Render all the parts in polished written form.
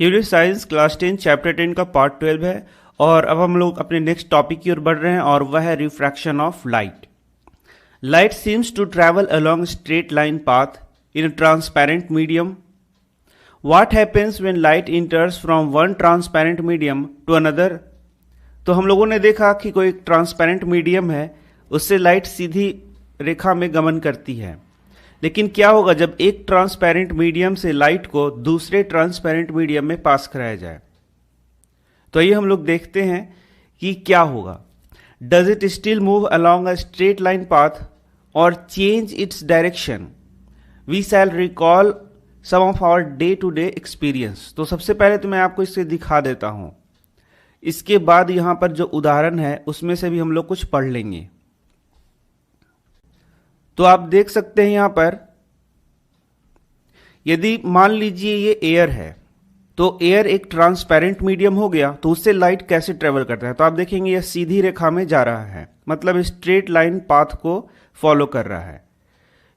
Unit science class 10 chapter 10 का part 12 है और अब हम लोग अपने नेक्स्ट टॉपिक की ओर बढ़ रहे हैं और वह है refraction of light. Light seems to travel along straight line path in a transparent medium. What happens when light enters from one transparent medium to another. तो हम लोगों ने देखा कि कोई एक ट्रांसपेरेंट मीडियम है, उससे लाइट सीधी रेखा में गमन करती है। लेकिन क्या होगा जब एक ट्रांसपेरेंट मीडियम से लाइट को दूसरे ट्रांसपेरेंट मीडियम में पास कराया जाए? तो ये हम लोग देखते हैं कि क्या होगा। Does it still move along a straight line path और change its direction? We shall recall some of our day to day experience. तो सबसे पहले तो मैं आपको इसे दिखा देता हूं, इसके बाद यहां पर जो उदाहरण है उसमें से भी हम लोग कुछ पढ़ लेंगे। तो आप देख सकते हैं यहां पर, यदि मान लीजिए ये एयर है, तो एयर एक ट्रांसपेरेंट मीडियम हो गया, तो उससे लाइट कैसे ट्रेवल करता है? तो आप देखेंगे यह सीधी रेखा में जा रहा है, मतलब स्ट्रेट लाइन पाथ को फॉलो कर रहा है।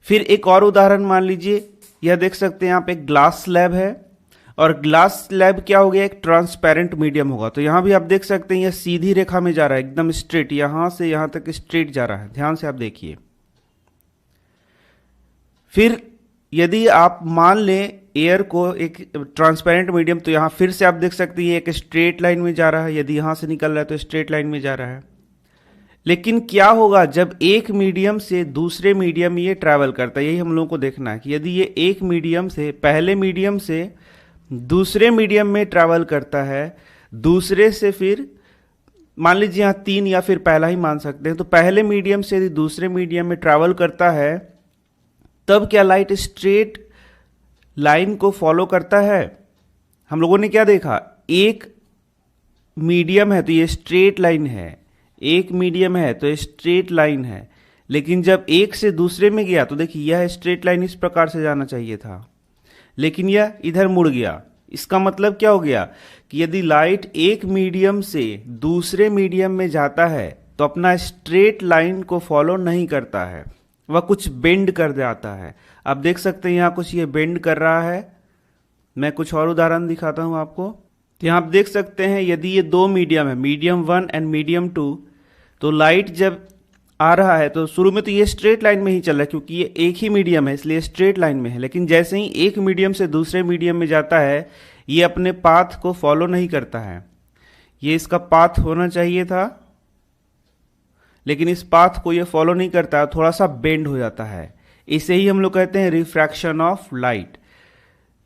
फिर एक और उदाहरण मान लीजिए, यह देख सकते हैं यहां पे एक ग्लास स्लैब है और ग्लास स्लैब क्या हो गया, एक ट्रांसपेरेंट मीडियम होगा। तो यहां भी आप देख सकते हैं यह सीधी रेखा में जा रहा है, एकदम स्ट्रेट, यहां से यहां तक स्ट्रेट जा रहा है। ध्यान से आप देखिए। फिर यदि आप मान लें एयर को एक ट्रांसपेरेंट मीडियम, तो यहां फिर से आप देख सकते हैं एक स्ट्रेट लाइन में जा रहा है, यदि यहां से निकल रहा है तो स्ट्रेट लाइन में जा रहा है। लेकिन क्या होगा जब एक मीडियम से दूसरे मीडियम ये ट्रैवल करता है? यही हम लोगों को देखना है कि यदि ये एक मीडियम से, पहले मीडियम से दूसरे मीडियम में ट्रैवल करता है, दूसरे से फिर मान लीजिए यहां 3 या फिर पहला ही मान सकते हैं, तो पहले मीडियम से यदि दूसरे मीडियम में ट्रैवल करता है, तब क्या लाइट स्ट्रेट लाइन को फॉलो करता है? हम लोगों ने क्या देखा, एक मीडियम है तो ये स्ट्रेट लाइन है, एक मीडियम है तो स्ट्रेट लाइन है। लेकिन जब एक से दूसरे में गया तो देखिए यह स्ट्रेट लाइन इस प्रकार से जाना चाहिए था, लेकिन यह इधर मुड़ गया। इसका मतलब क्या हो गया कि यदि लाइट एक मीडियम से दूसरे मीडियम में जाता है तो अपना स्ट्रेट लाइन को फॉलो नहीं करता है, वह कुछ बेंड कर जाता है। आप देख सकते हैं यहां कुछ ये बेंड कर रहा है। मैं कुछ और उदाहरण दिखाता हूं आपको। तो यहां आप देख सकते हैं यदि ये दो मीडियम है, मीडियम 1 एंड मीडियम 2, तो लाइट जब आ रहा है तो शुरू में तो ये स्ट्रेट लाइन में ही चल रहा है, क्योंकि ये एक ही मीडियम है इसलिए स्ट्रेट लाइन में है। लेकिन जैसे ही एक मीडियम से दूसरे मीडियम में जाता है, ये अपने पाथ को फॉलो नहीं करता है। ये इसका पाथ होना चाहिए था, लेकिन इस पाथ को ये फॉलो नहीं करता, थोड़ा सा बेंड हो जाता है। इसे ही हम लोग कहते हैं रिफ्रैक्शन ऑफ लाइट।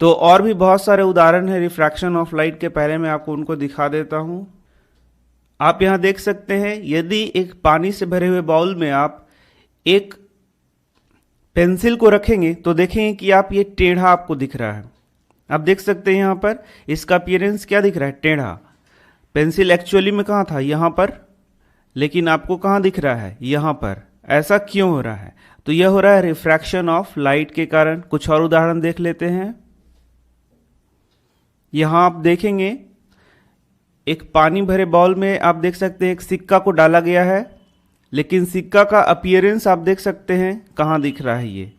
तो और भी बहुत सारे उदाहरण हैं रिफ्रैक्शन ऑफ लाइट के, पहले मैं आपको उनको दिखा देता हूं। आप यहां देख सकते हैं, यदि एक पानी से भरे हुए बाउल में आप एक पेंसिल को रखेंगे तो देखेंगे कि आप ये टेढ़ा आपको दिख रहा है। आप देख सकते हैं यहां पर इसका अपीयरेंस क्या दिख रहा है, टेढ़ा। पेंसिल एक्चुअली में कहां था, यहां पर, लेकिन आपको कहां दिख रहा है, यहां पर। ऐसा क्यों हो रहा है? तो यह हो रहा है रिफ्रैक्शन ऑफ लाइट के कारण। कुछ और उदाहरण देख लेते हैं। यहां आप देखेंगे एक पानी भरे बाउल में आप देख सकते हैं एक सिक्का को डाला गया है, लेकिन सिक्का का अपीयरेंस आप देख सकते हैं कहां दिख रहा है ये,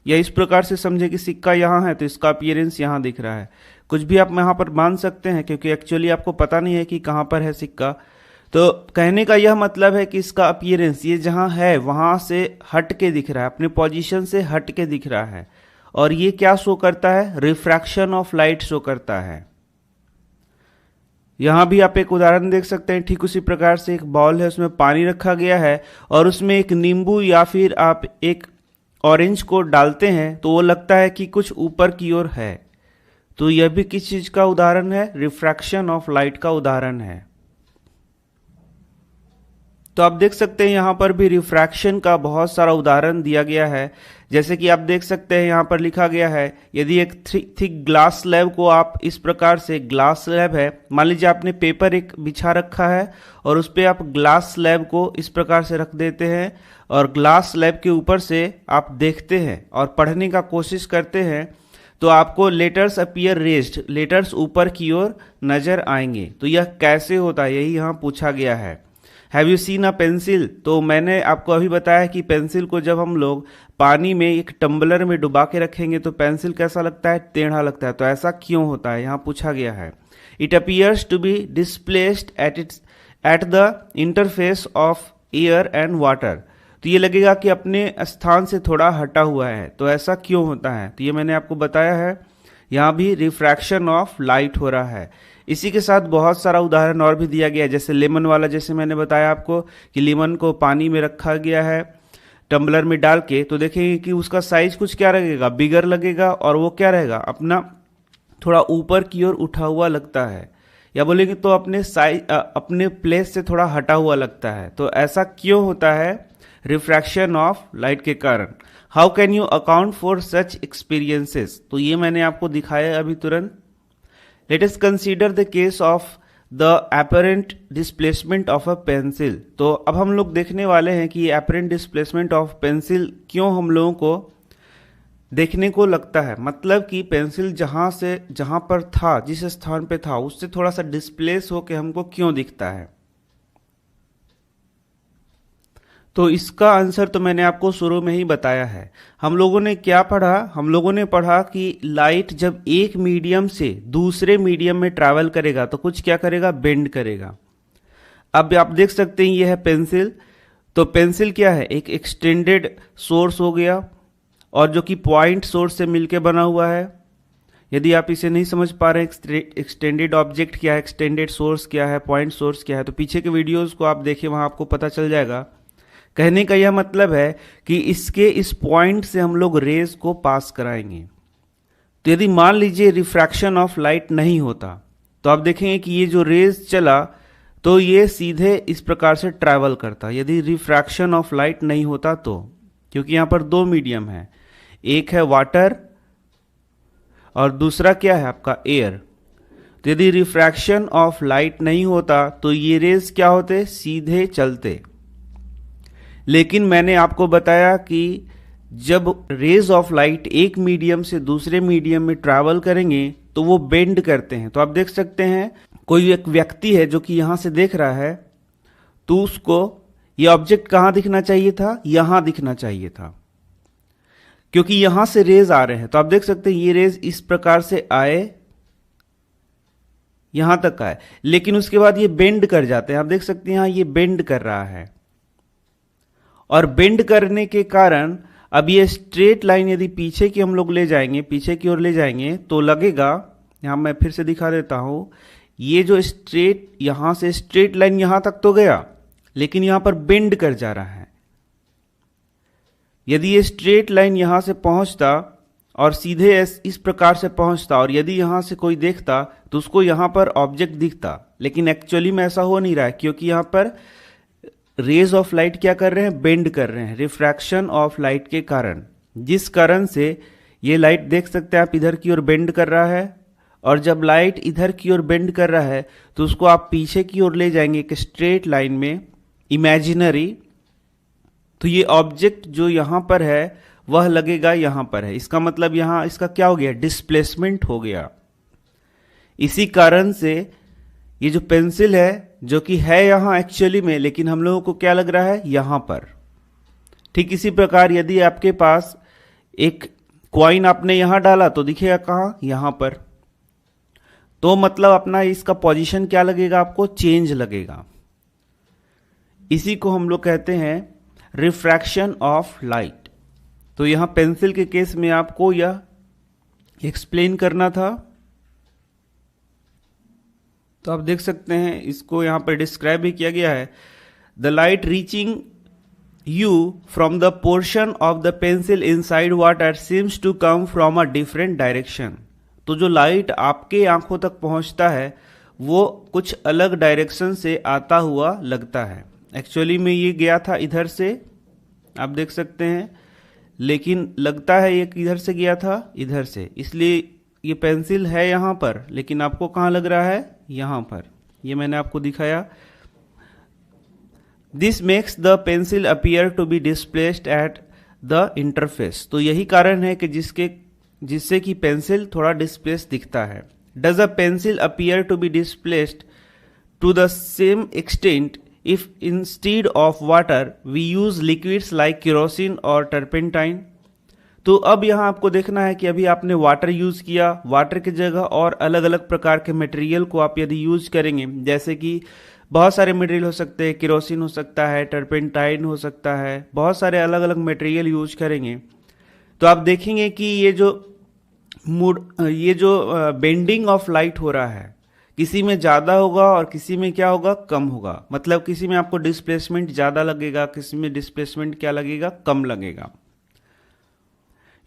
या इस प्रकार से समझे कि सिक्का यहां है तो इसका अपीयरेंस यहां दिख रहा है। कुछ भी आप यहां पर मान सकते हैं, क्योंकि एक्चुअली आपको पता नहीं है कि कहां पर है सिक्का। तो कहने का यह मतलब है कि इसका अपीयरेंस ये जहां है वहां से हट के दिख रहा है, अपने पोजीशन से हट के दिख रहा है। और ये क्या शो करता है, रिफ्रैक्शन ऑफ लाइट शो करता है। यहां भी आप एक उदाहरण देख सकते हैं, ठीक उसी प्रकार से एक बाउल है, उसमें पानी रखा गया है और उसमें एक नींबू या फिर आप एक ऑरेंज को डालते हैं तो वो लगता है कि कुछ ऊपर की ओर है। तो यह भी किस चीज का उदाहरण है, रिफ्रैक्शन ऑफ लाइट का उदाहरण है। तो आप देख सकते हैं यहां पर भी रिफ्रैक्शन का बहुत सारा उदाहरण दिया गया है। जैसे कि आप देख सकते हैं यहां पर लिखा गया है, यदि एक थिक ग्लास स्लैब को आप इस प्रकार से, ग्लास स्लैब है, मान लीजिए आपने पेपर एक बिछा रखा है और उस पर आप ग्लास स्लैब को इस प्रकार से रख देते हैं और ग्लास स्लैब के ऊपर से आप देखते हैं और पढ़ने का कोशिश करते हैं, तो आपको लेटर्स अपीयर रेज्ड, लेटर्स ऊपर की ओर नजर आएंगे। तो यह कैसे होता है, यही यहां पूछा गया है। Have you seen a pencil? तो मैंने आपको अभी बताया कि पेंसिल को जब हम लोग पानी में एक टम्बलर में डुबा के रखेंगे तो पेंसिल कैसा लगता है? टेढ़ा लगता है। तो ऐसा क्यों होता है, यहाँ पूछा गया है। It appears to be displaced at the interface of air and water. तो ये लगेगा कि अपने स्थान से थोड़ा हटा हुआ है। तो ऐसा क्यों होता है? तो ये मैंने आपको बताया है। यहाँ भी रिफ्रैक्शन ऑफ लाइट हो रहा है। इसी के साथ बहुत सारा उदाहरण और भी दिया गया है, जैसे लेमन वाला, जैसे मैंने बताया आपको कि लेमन को पानी में रखा गया है टम्बलर में डाल के, तो देखेंगे कि उसका साइज कुछ क्या लगेगा, बिगर लगेगा, और वो क्या रहेगा, अपना थोड़ा ऊपर की ओर उठा हुआ लगता है, या बोलेंगे तो अपने साइज अपने प्लेस से थोड़ा हटा हुआ लगता है। तो ऐसा क्यों होता है? रिफ्रैक्शन ऑफ लाइट के कारण। How can you account for such experiences? तो ये मैंने आपको दिखाया अभी तुरंत। Let us consider the case of the apparent displacement of a pencil. तो अब हम लोग देखने वाले हैं कि एपरेंट डिस्प्लेसमेंट ऑफ पेंसिल क्यों हम लोगों को देखने को लगता है। मतलब कि पेंसिल जहां पर था, जिस स्थान पे था, उससे थोड़ा सा डिस्प्लेस होके हमको क्यों दिखता है। तो इसका आंसर तो मैंने आपको शुरू में ही बताया है। हम लोगों ने क्या पढ़ा? हम लोगों ने पढ़ा कि लाइट जब एक मीडियम से दूसरे मीडियम में ट्रैवल करेगा तो कुछ क्या करेगा? बेंड करेगा। अब आप देख सकते हैं ये है पेंसिल। तो पेंसिल क्या है? एक एक्सटेंडेड सोर्स हो गया, और जो कि पॉइंट सोर्स से मिलकर बना हुआ है। यदि आप इसे नहीं समझ पा रहे हैं एक्सटेंडेड ऑब्जेक्ट क्या है, एक्सटेंडेड सोर्स क्या है, पॉइंट सोर्स क्या है, तो पीछे के वीडियोस को आप देखें, वहां आपको पता चल जाएगा। कहने का यह मतलब है कि इसके इस पॉइंट से हम लोग रेज को पास कराएंगे। तो यदि मान लीजिए रिफ्रैक्शन ऑफ लाइट नहीं होता, तो आप देखेंगे कि ये जो रेज चला तो ये सीधे इस प्रकार से ट्रैवल करता। यदि रिफ्रैक्शन ऑफ लाइट नहीं होता तो, क्योंकि यहां पर दो मीडियम है, एक है वाटर और दूसरा क्या है आपका एयर। तो यदि रिफ्रैक्शन ऑफ लाइट नहीं होता तो ये रेज क्या होते? सीधे चलते। लेकिन मैंने आपको बताया कि जब रेज ऑफ लाइट एक मीडियम से दूसरे मीडियम में ट्रैवल करेंगे तो वो बेंड करते हैं। तो आप देख सकते हैं कोई एक व्यक्ति है जो कि यहां से देख रहा है, तो उसको ये ऑब्जेक्ट कहां दिखना चाहिए था? यहां दिखना चाहिए था, क्योंकि यहां से रेज आ रहे हैं। तो आप देख सकते हैं ये रेज इस प्रकार से आए, यहां तक आए, लेकिन उसके बाद ये बेंड कर जाते हैं। आप देख सकते हैं यहां ये बेंड कर रहा है, और बेंड करने के कारण अब ये स्ट्रेट लाइन यदि पीछे की हम लोग ले जाएंगे, पीछे की ओर ले जाएंगे, तो लगेगा, यहां मैं फिर से दिखा देता हूं, ये जो स्ट्रेट यहां से स्ट्रेट लाइन यहां तक तो गया, लेकिन यहां पर बेंड कर जा रहा है। यदि ये स्ट्रेट लाइन यहां से पहुंचता और सीधे इस प्रकार से पहुंचता, और यदि यहां से कोई देखता तो उसको यहां पर ऑब्जेक्ट दिखता, लेकिन एक्चुअली में ऐसा हो नहीं रहा है, क्योंकि यहां पर रेज ऑफ लाइट क्या कर रहे हैं? बेंड कर रहे हैं, रिफ्रैक्शन ऑफ लाइट के कारण, जिस कारण से ये लाइट देख सकते हैं आप इधर की ओर बेंड कर रहा है। और जब लाइट इधर की ओर बेंड कर रहा है तो उसको आप पीछे की ओर ले जाएंगे एक स्ट्रेट लाइन में, इमेजिनरी, तो ये ऑब्जेक्ट जो यहां पर है वह लगेगा यहां पर है। इसका मतलब यहां इसका क्या हो गया? डिस्प्लेसमेंट हो गया। इसी कारण से ये जो पेंसिल है, जो कि है यहां एक्चुअली में, लेकिन हम लोगों को क्या लग रहा है? यहां पर। ठीक इसी प्रकार यदि आपके पास एक कॉइन आपने यहां डाला तो दिखेगा कहां? यहां पर। तो मतलब अपना इसका पोजीशन क्या लगेगा? आपको चेंज लगेगा। इसी को हम लोग कहते हैं रिफ्रैक्शन ऑफ लाइट। तो यहां पेंसिल के केस में आपको यह एक्सप्लेन करना था। तो आप देख सकते हैं इसको यहां पर डिस्क्राइब भी किया गया है। The light reaching you from the portion of the pencil inside water seems to come from a different direction. तो जो लाइट आपके आंखों तक पहुंचता है वो कुछ अलग डायरेक्शन से आता हुआ लगता है। एक्चुअली में ये गया था इधर से, आप देख सकते हैं, लेकिन लगता है ये किधर से गया था? इधर से। इसलिए ये पेंसिल है यहां पर, लेकिन आपको कहां लग रहा है? यहां पर। ये मैंने आपको दिखाया। This makes the pencil appear to be displaced at the interface. तो यही कारण है कि जिससे कि पेंसिल थोड़ा डिस्प्लेस दिखता है। Does a pencil appear to be displaced to the same extent if instead of water we use liquids like kerosene और टर्पेंटाइन। तो अब यहाँ आपको देखना है कि अभी आपने वाटर यूज किया, वाटर की जगह और अलग अलग प्रकार के मटेरियल को आप यदि यूज करेंगे, जैसे कि बहुत सारे मटेरियल हो सकते हैं, केरोसिन हो सकता है, टर्पेंटाइन हो सकता है, बहुत सारे अलग अलग मटेरियल यूज करेंगे, तो आप देखेंगे कि ये जो बेंडिंग ऑफ लाइट हो रहा है, किसी में ज़्यादा होगा और किसी में क्या होगा, कम होगा। मतलब किसी में आपको डिस्प्लेसमेंट ज़्यादा लगेगा, किसी में डिस्प्लेसमेंट क्या लगेगा, कम लगेगा।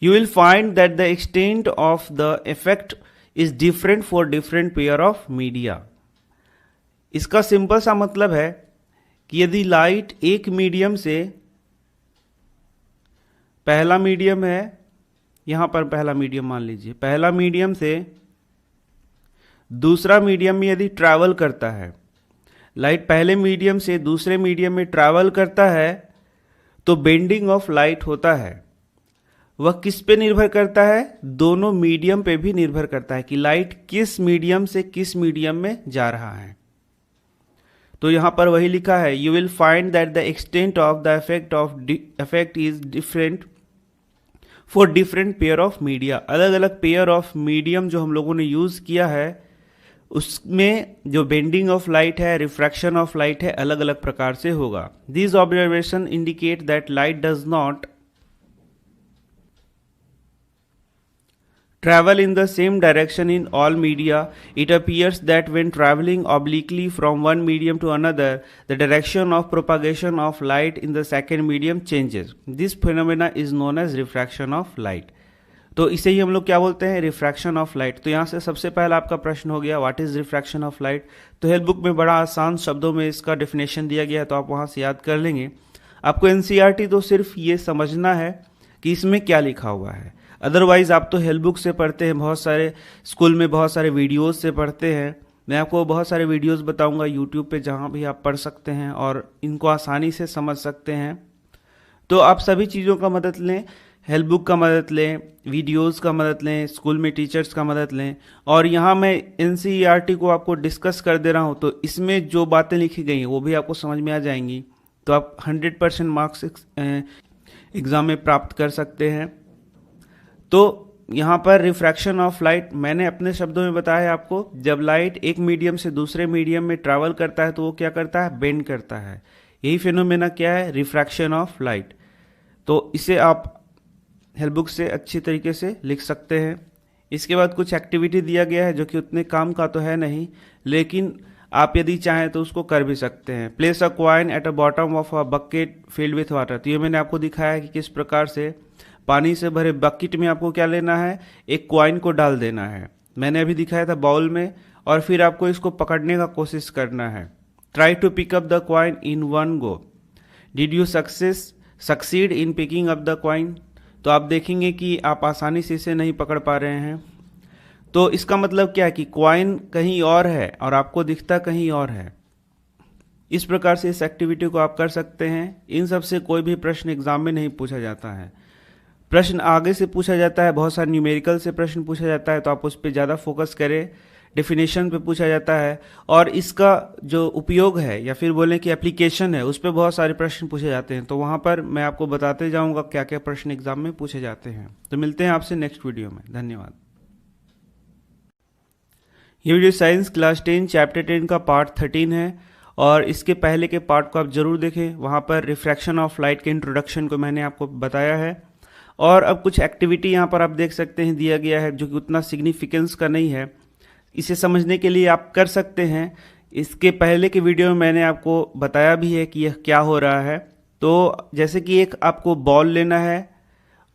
You will find that the extent of the effect is different for different pair of media। इसका सिंपल सा मतलब है कि यदि लाइट एक मीडियम से, पहला मीडियम है, यहां पर पहला मीडियम मान लीजिए, पहला मीडियम से दूसरा मीडियम में यदि ट्रैवल करता है, लाइट पहले मीडियम से दूसरे मीडियम में ट्रैवल करता है, तो बेंडिंग ऑफ लाइट होता है। वह किस पे निर्भर करता है, दोनों मीडियम पे भी निर्भर करता है कि लाइट किस मीडियम से किस मीडियम में जा रहा है। तो यहां पर वही लिखा है, you will find that the extent of the effect is different for different pair of media. अलग अलग पेयर ऑफ मीडियम जो हम लोगों ने यूज किया है, उसमें जो बेंडिंग ऑफ लाइट है, रिफ्रैक्शन ऑफ लाइट है, अलग अलग प्रकार से होगा। This observation indicate that light does not travel in the same direction in all media. It appears that when traveling obliquely from one medium to another, the direction of propagation of light in the second medium changes. This phenomena is known as refraction of light. तो इसे ही हम लोग क्या बोलते हैं, refraction of light. तो यहाँ से सबसे पहला आपका प्रश्न हो गया, what is refraction of light. तो हेल्प बुक में बड़ा आसान शब्दों में इसका डेफिनेशन दिया गया है, तो आप वहाँ से याद कर लेंगे। आपको एनसीईआरटी तो सिर्फ ये समझना है कि इसमें क्या लिखा हुआ है, अदरवाइज आप तो हेल्प बुक से पढ़ते हैं, बहुत सारे स्कूल में बहुत सारे वीडियोस से पढ़ते हैं। मैं आपको बहुत सारे वीडियोस बताऊंगा यूट्यूब पे, जहां भी आप पढ़ सकते हैं और इनको आसानी से समझ सकते हैं। तो आप सभी चीज़ों का मदद लें, हेल्प बुक का मदद लें, वीडियोस का मदद लें, स्कूल में टीचर्स का मदद लें। और यहाँ मैं एनसीईआरटी को आपको डिस्कस कर दे रहा हूँ, तो इसमें जो बातें लिखी गई हैं वो भी आपको समझ में आ जाएंगी, तो आप 100% मार्क्स एग्ज़ाम में प्राप्त कर सकते हैं। तो यहाँ पर रिफ्रैक्शन ऑफ लाइट मैंने अपने शब्दों में बताया आपको, जब लाइट एक मीडियम से दूसरे मीडियम में ट्रैवल करता है तो वो क्या करता है, बेंड करता है। यही फिनोमेना क्या है, रिफ्रैक्शन ऑफ लाइट। तो इसे आप हेल्प बुक से अच्छी तरीके से लिख सकते हैं। इसके बाद कुछ एक्टिविटी दिया गया है जो कि उतने काम का तो है नहीं, लेकिन आप यदि चाहें तो उसको कर भी सकते हैं। Place a coin at a bottom of a bucket filled with water. तो ये मैंने आपको दिखाया है कि किस प्रकार से पानी से भरे बकेट में आपको क्या लेना है, एक कॉइन को डाल देना है। मैंने अभी दिखाया था बाउल में, और फिर आपको इसको पकड़ने का कोशिश करना है। Try to pick up the coin in one go. Did you succeed in picking up the coin. तो आप देखेंगे कि आप आसानी से इसे नहीं पकड़ पा रहे हैं। तो इसका मतलब क्या है कि कॉइन कहीं और है और आपको दिखता कहीं और है। इस प्रकार से इस एक्टिविटी को आप कर सकते हैं। इन सब से कोई भी प्रश्न एग्जाम में नहीं पूछा जाता है। प्रश्न आगे से पूछा जाता है, बहुत सारे न्यूमेरिकल से प्रश्न पूछा जाता है, तो आप उस पर ज़्यादा फोकस करें। डेफिनेशन पे पूछा जाता है, और इसका जो उपयोग है या फिर बोलें कि एप्लीकेशन है, उस पर बहुत सारे प्रश्न पूछे जाते हैं। तो वहाँ पर मैं आपको बताते जाऊँगा क्या क्या प्रश्न एग्जाम में पूछे जाते हैं। तो मिलते हैं आपसे नेक्स्ट वीडियो में। धन्यवाद। ये वीडियो साइंस क्लास 10 चैप्टर 10 का पार्ट 13 है, और इसके पहले के पार्ट को आप जरूर देखें। वहाँ पर रिफ्रैक्शन ऑफ लाइट के इंट्रोडक्शन को मैंने आपको बताया है। और अब कुछ एक्टिविटी यहाँ पर आप देख सकते हैं दिया गया है, जो कि उतना सिग्निफिकेंस का नहीं है। इसे समझने के लिए आप कर सकते हैं। इसके पहले के वीडियो में मैंने आपको बताया भी है कि यह क्या हो रहा है। तो जैसे कि एक आपको बॉल लेना है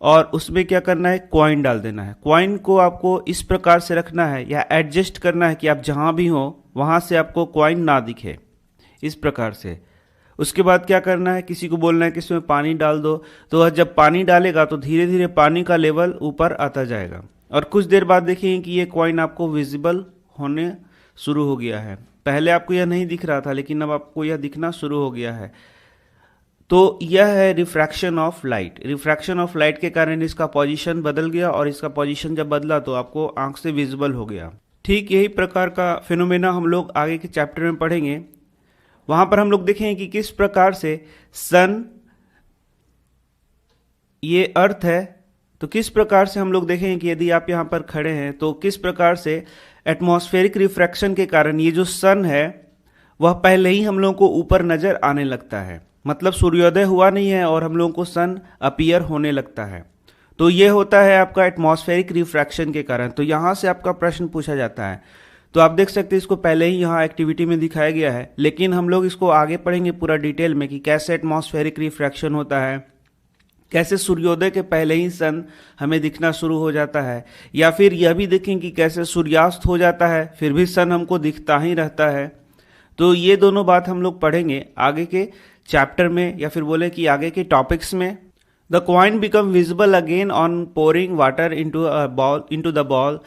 और उसमें क्या करना है, कॉइन डाल देना है। कॉइन को आपको इस प्रकार से रखना है या एडजस्ट करना है कि आप जहाँ भी हो वहाँ से आपको कॉइन ना दिखे, इस प्रकार से। उसके बाद क्या करना है, किसी को बोलना है कि इसमें पानी डाल दो। तो वह जब पानी डालेगा तो धीरे धीरे पानी का लेवल ऊपर आता जाएगा, और कुछ देर बाद देखेंगे कि ये कॉइन आपको विजिबल होने शुरू हो गया है। पहले आपको यह नहीं दिख रहा था, लेकिन अब आपको यह दिखना शुरू हो गया है। तो यह है refraction of light. Refraction of light के कारण इसका पोजीशन बदल गया, और इसका पोजीशन जब बदला तो आपको आंख से विजिबल हो गया। ठीक यही प्रकार का फिनोमेना हम लोग आगे के चैप्टर में पढ़ेंगे। वहां पर हम लोग देखेंगे कि किस प्रकार से सन, ये अर्थ है, तो किस प्रकार से हम लोग देखेंगे कि यदि आप यहां पर खड़े हैं तो किस प्रकार से एटमॉस्फेरिक रिफ्रैक्शन के कारण ये जो सन है वह पहले ही हम लोगों को ऊपर नजर आने लगता है। मतलब सूर्योदय हुआ नहीं है और हम लोगों को सन अपीयर होने लगता है। तो ये होता है आपका एटमॉस्फेरिक रिफ्रैक्शन के कारण। तो यहां से आपका प्रश्न पूछा जाता है। तो आप देख सकते हैं इसको पहले ही यहाँ एक्टिविटी में दिखाया गया है, लेकिन हम लोग इसको आगे पढ़ेंगे पूरा डिटेल में कि कैसे एटमॉस्फेरिक रिफ्रैक्शन होता है, कैसे सूर्योदय के पहले ही सन हमें दिखना शुरू हो जाता है, या फिर यह भी देखें कि कैसे सूर्यास्त हो जाता है फिर भी सन हमको दिखता ही रहता है। तो ये दोनों बात हम लोग पढ़ेंगे आगे के चैप्टर में, या फिर बोले कि आगे के टॉपिक्स में। The coin become visible again on pouring water into the ball.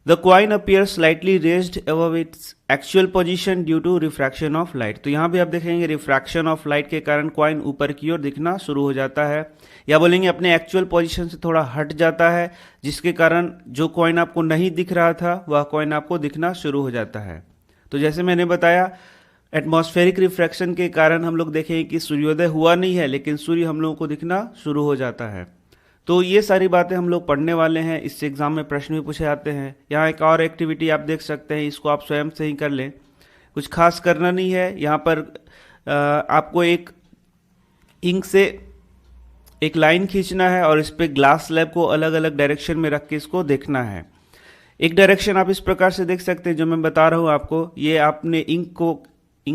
The coin appears slightly raised above its actual position due to refraction of light. तो यहाँ भी आप देखेंगे रिफ्रैक्शन ऑफ लाइट के कारण कॉइन ऊपर की ओर दिखना शुरू हो जाता है, या बोलेंगे अपने एक्चुअल पोजीशन से थोड़ा हट जाता है, जिसके कारण जो कॉइन आपको नहीं दिख रहा था वह कॉइन आपको दिखना शुरू हो जाता है। तो जैसे मैंने बताया एटमॉस्फेरिक रिफ्रैक्शन के कारण हम लोग देखेंगे कि सूर्योदय हुआ नहीं है, लेकिन सूर्य हम लोगों को दिखना शुरू हो जाता है। तो ये सारी बातें हम लोग पढ़ने वाले हैं, इससे एग्जाम में प्रश्न भी पूछे जाते हैं। यहाँ एक और एक्टिविटी आप देख सकते हैं, इसको आप स्वयं से ही कर लें, कुछ खास करना नहीं है। यहाँ पर आपको एक इंक से एक लाइन खींचना है और इस पे ग्लास स्लैब को अलग अलग डायरेक्शन में रख के इसको देखना है। एक डायरेक्शन आप इस प्रकार से देख सकते हैं जो मैं बता रहा हूँ आपको, ये आपने इंक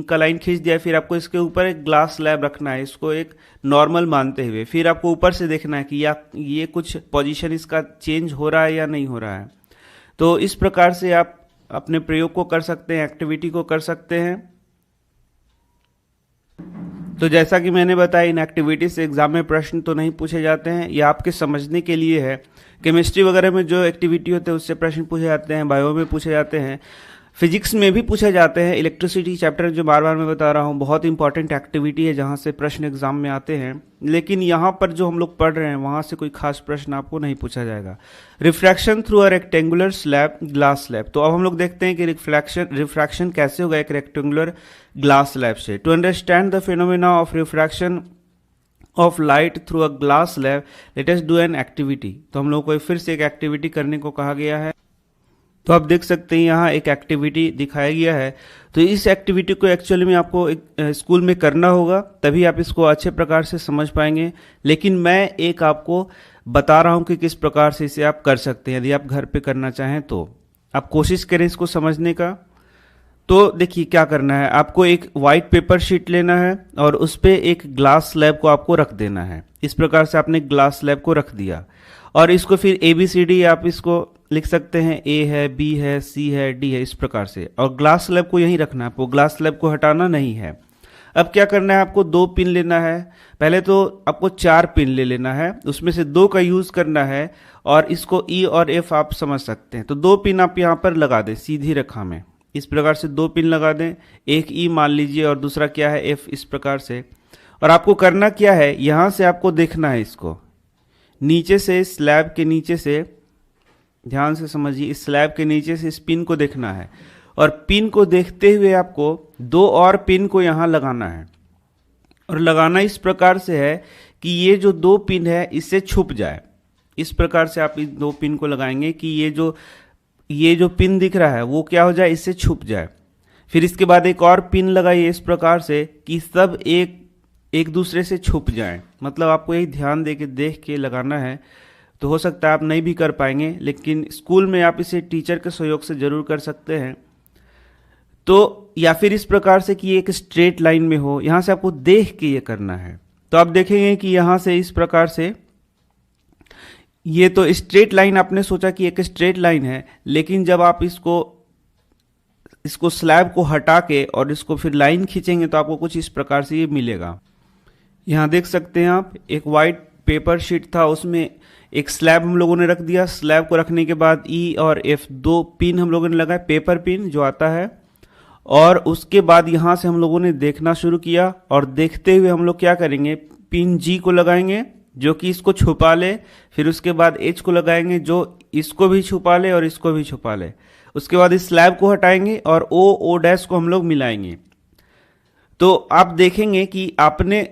का लाइन खींच दिया, फिर आपको इसके ऊपर एक ग्लास स्लैब रखना है, इसको एक नॉर्मल मानते हुए। फिर आपको ऊपर से देखना है कि ये कुछ पोजीशन इसका चेंज हो रहा है या नहीं हो रहा है। तो इस प्रकार से आप अपने प्रयोग को कर सकते हैं, एक्टिविटी को कर सकते हैं। तो जैसा कि मैंने बताया इन एक्टिविटी से एग्जाम में प्रश्न तो नहीं पूछे जाते हैं, ये आपके समझने के लिए है। केमिस्ट्री वगैरह में जो एक्टिविटी होते हैं उससे प्रश्न पूछे जाते हैं, बायो में पूछे जाते हैं, फिजिक्स में भी पूछे जाते हैं। इलेक्ट्रिसिटी चैप्टर जो बार बार मैं बता रहा हूँ बहुत इंपॉर्टेंट एक्टिविटी है जहाँ से प्रश्न एग्जाम में आते हैं, लेकिन यहाँ पर जो हम लोग पढ़ रहे हैं वहाँ से कोई खास प्रश्न आपको नहीं पूछा जाएगा। Refraction through a rectangular slab, glass slab. तो अब हम लोग देखते हैं कि रिफ्रैक्शन कैसे होगा एक रेक्टेंगुलर ग्लास स्लैब से। To understand the phenomena of refraction of light through a glass slab let us do an activity. तो हम लोग को फिर से एक एक्टिविटी करने को कहा गया है। तो आप देख सकते हैं यहाँ एक एक्टिविटी दिखाया गया है। तो इस एक्टिविटी को एक्चुअली में आपको एक स्कूल में करना होगा, तभी आप इसको अच्छे प्रकार से समझ पाएंगे। लेकिन मैं एक आपको बता रहा हूँ कि किस प्रकार से इसे आप कर सकते हैं। यदि आप घर पे करना चाहें तो आप कोशिश करें इसको समझने का। तो देखिए क्या करना है, आपको एक वाइट पेपर शीट लेना है और उस पर एक ग्लास स्लैब को आपको रख देना है। इस प्रकार से आपने ग्लास स्लैब को रख दिया और इसको फिर ABCD आप इसको लिख सकते हैं, A है, B है, C है, D है, इस प्रकार से। और ग्लास स्लैब को यहीं रखना है, आपको ग्लास स्लैब को हटाना नहीं है। अब क्या करना है, आपको 2 पिन लेना है। पहले तो आपको 4 पिन ले लेना है, उसमें से 2 का यूज करना है और इसको E और F आप समझ सकते हैं। तो 2 पिन आप यहाँ पर लगा दें सीधी रेखा में, इस प्रकार से 2 पिन लगा दें। एक E मान लीजिए और दूसरा क्या है F, इस प्रकार से। और आपको करना क्या है, यहां से आपको देखना है इसको नीचे से, स्लैब के नीचे से, ध्यान से समझिए, इस स्लैब के नीचे से इस पिन को देखना है और पिन को देखते हुए आपको 2 और पिन को यहां लगाना है। और लगाना इस प्रकार से है कि ये जो 2 पिन है इससे छुप जाए। इस प्रकार से आप इन 2 पिन को लगाएंगे कि ये जो पिन दिख रहा है वो क्या हो जाए, इससे छुप जाए। फिर इसके बाद एक और पिन लगाइए इस प्रकार से कि सब एक दूसरे से छुप जाएं। मतलब आपको यही ध्यान देख के लगाना है। तो हो सकता है आप नहीं भी कर पाएंगे, लेकिन स्कूल में आप इसे टीचर के सहयोग से जरूर कर सकते हैं। तो या फिर इस प्रकार से कि ये एक स्ट्रेट लाइन में हो, यहां से आपको देख के ये करना है। तो आप देखेंगे कि यहां से इस प्रकार से ये तो स्ट्रेट लाइन आपने सोचा कि एक स्ट्रेट लाइन है, लेकिन जब आप इसको स्लैब को हटा के और इसको फिर लाइन खींचेंगे तो आपको कुछ इस प्रकार से ये मिलेगा। यहाँ देख सकते हैं आप, एक वाइट पेपर शीट था, उसमें एक स्लैब हम लोगों ने रख दिया। स्लैब को रखने के बाद E और F 2 पिन हम लोगों ने लगाए, पेपर पिन जो आता है। और उसके बाद यहाँ से हम लोगों ने देखना शुरू किया और देखते हुए हम लोग क्या करेंगे, पिन G को लगाएंगे जो कि इसको छुपा ले। फिर उसके बाद H को लगाएंगे जो इसको भी छुपा ले और इसको भी छुपा ले। उसके बाद इस स्लैब को हटाएंगे और O डैश को हम लोग मिलाएंगे। तो आप देखेंगे कि आपने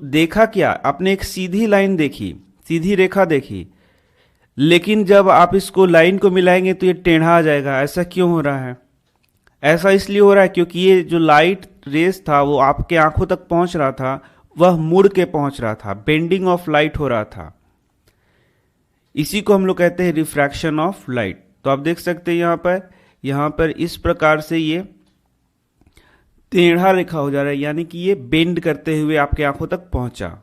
देखा क्या, आपने एक सीधी लाइन देखी, सीधी रेखा देखी, लेकिन जब आप इसको लाइन को मिलाएंगे तो ये टेढ़ा आ जाएगा। ऐसा क्यों हो रहा है? ऐसा इसलिए हो रहा है क्योंकि ये जो लाइट रेस था वो आपके आंखों तक पहुंच रहा था, वह मुड़ के पहुंच रहा था, बेंडिंग ऑफ लाइट हो रहा था। इसी को हम लोग कहते हैं रिफ्रैक्शन ऑफ लाइट। तो आप देख सकते हैं यहां पर इस प्रकार से ये टेढ़ा रेखा हो जा रहा है, यानी कि ये बेंड करते हुए आपके आंखों तक पहुंचा।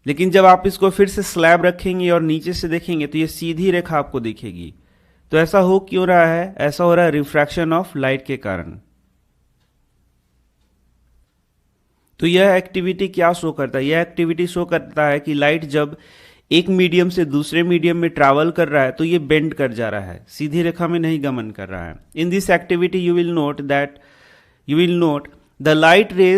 लेकिन जब आप इसको फिर से स्लैब रखेंगे और नीचे से देखेंगे तो ये सीधी रेखा आपको दिखेगी। तो ऐसा हो क्यों रहा है? ऐसा हो रहा है रिफ्रैक्शन ऑफ लाइट के कारण। तो यह एक्टिविटी क्या शो करता है? यह एक्टिविटी शो करता है कि लाइट जब एक मीडियम से दूसरे मीडियम में ट्रैवल कर रहा है तो ये बेंड कर जा रहा है, सीधी रेखा में नहीं गमन कर रहा है। In this activity you will note the light रे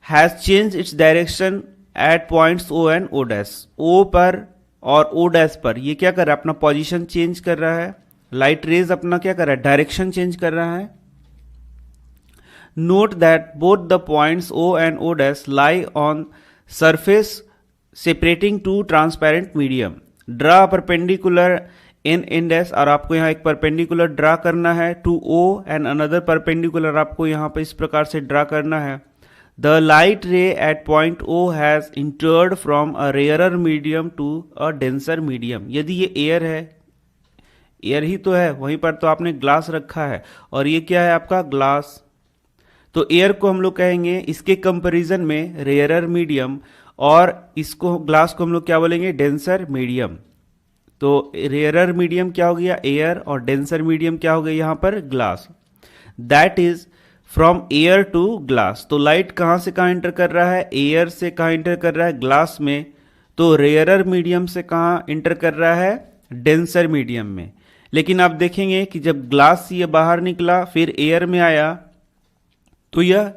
has change its direction at points O and O dash. O पर और O डैश पर ये क्या कर रहा है? अपना पोजीशन चेंज कर रहा है। लाइट रेज अपना क्या कर रहा है? डायरेक्शन चेंज कर रहा है। Note that both the points O and O dash lie on surface separating two transparent medium. Draw perpendicular in dash, और आपको यहाँ एक परपेंडिकुलर ड्रा करना है to O and another perpendicular आपको यहाँ पे इस प्रकार से ड्रा करना है। The light ray at point O has entered from a rarer medium to a denser medium। यदि ये एयर है, एयर ही तो है, वहीं पर तो आपने ग्लास रखा है, और ये क्या है आपका? ग्लास। तो एयर को हम लोग कहेंगे इसके कंपैरिजन में रेयरर मीडियम, और इसको ग्लास को हम लोग क्या बोलेंगे? Denser medium. तो रेयरर मीडियम क्या हो गया? एयर, और डेंसर मीडियम क्या हो गया यहाँ पर? Glass. That is from air to glass. तो लाइट कहां से कहां एंटर कर रहा है? एयर से कहां एंटर कर रहा है? ग्लास में। तो रेयरर मीडियम से कहां एंटर कर रहा है? डेंसर मीडियम में। लेकिन आप देखेंगे कि जब ग्लास ये बाहर निकला फिर एयर में आया तो यह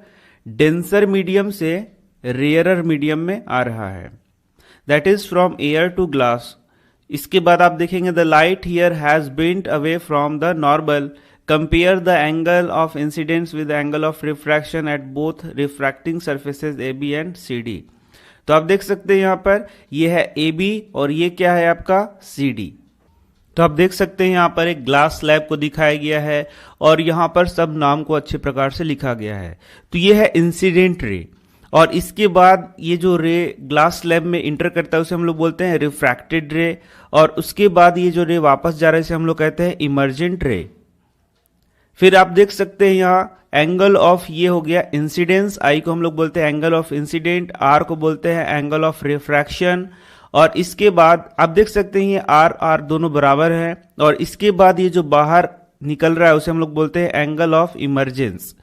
डेंसर मीडियम से रेयरर मीडियम में आ रहा है। That is from air to glass. इसके बाद आप देखेंगे the light here has bent away from the normal. Compare the angle of incidence with the angle of refraction at both refracting surfaces AB and CD। तो आप देख सकते हैं यहाँ पर ये है AB और ये क्या है आपका? CD। तो आप देख सकते हैं यहाँ पर एक ग्लास स्लैब को दिखाया गया है और यहाँ पर सब नाम को अच्छे प्रकार से लिखा गया है। तो ये है इंसिडेंट रे, और इसके बाद ये जो रे ग्लास स्लैब में इंटर करता है उसे हम लोग बोलते हैं रिफ्रैक्टेड रे, और उसके बाद ये जो रे वापस जा रहा है इसे हम लोग कहते हैं इमर्जेंट रे। फिर आप देख सकते हैं यहाँ एंगल ऑफ ये हो गया इंसिडेंस, आई को हम लोग बोलते हैं एंगल ऑफ इंसिडेंट, आर को बोलते हैं एंगल ऑफ रिफ्रैक्शन, और इसके बाद आप देख सकते हैं ये आर दोनों बराबर है, और इसके बाद ये जो बाहर निकल रहा है उसे हम लोग बोलते हैं एंगल ऑफ इमर्जेंस,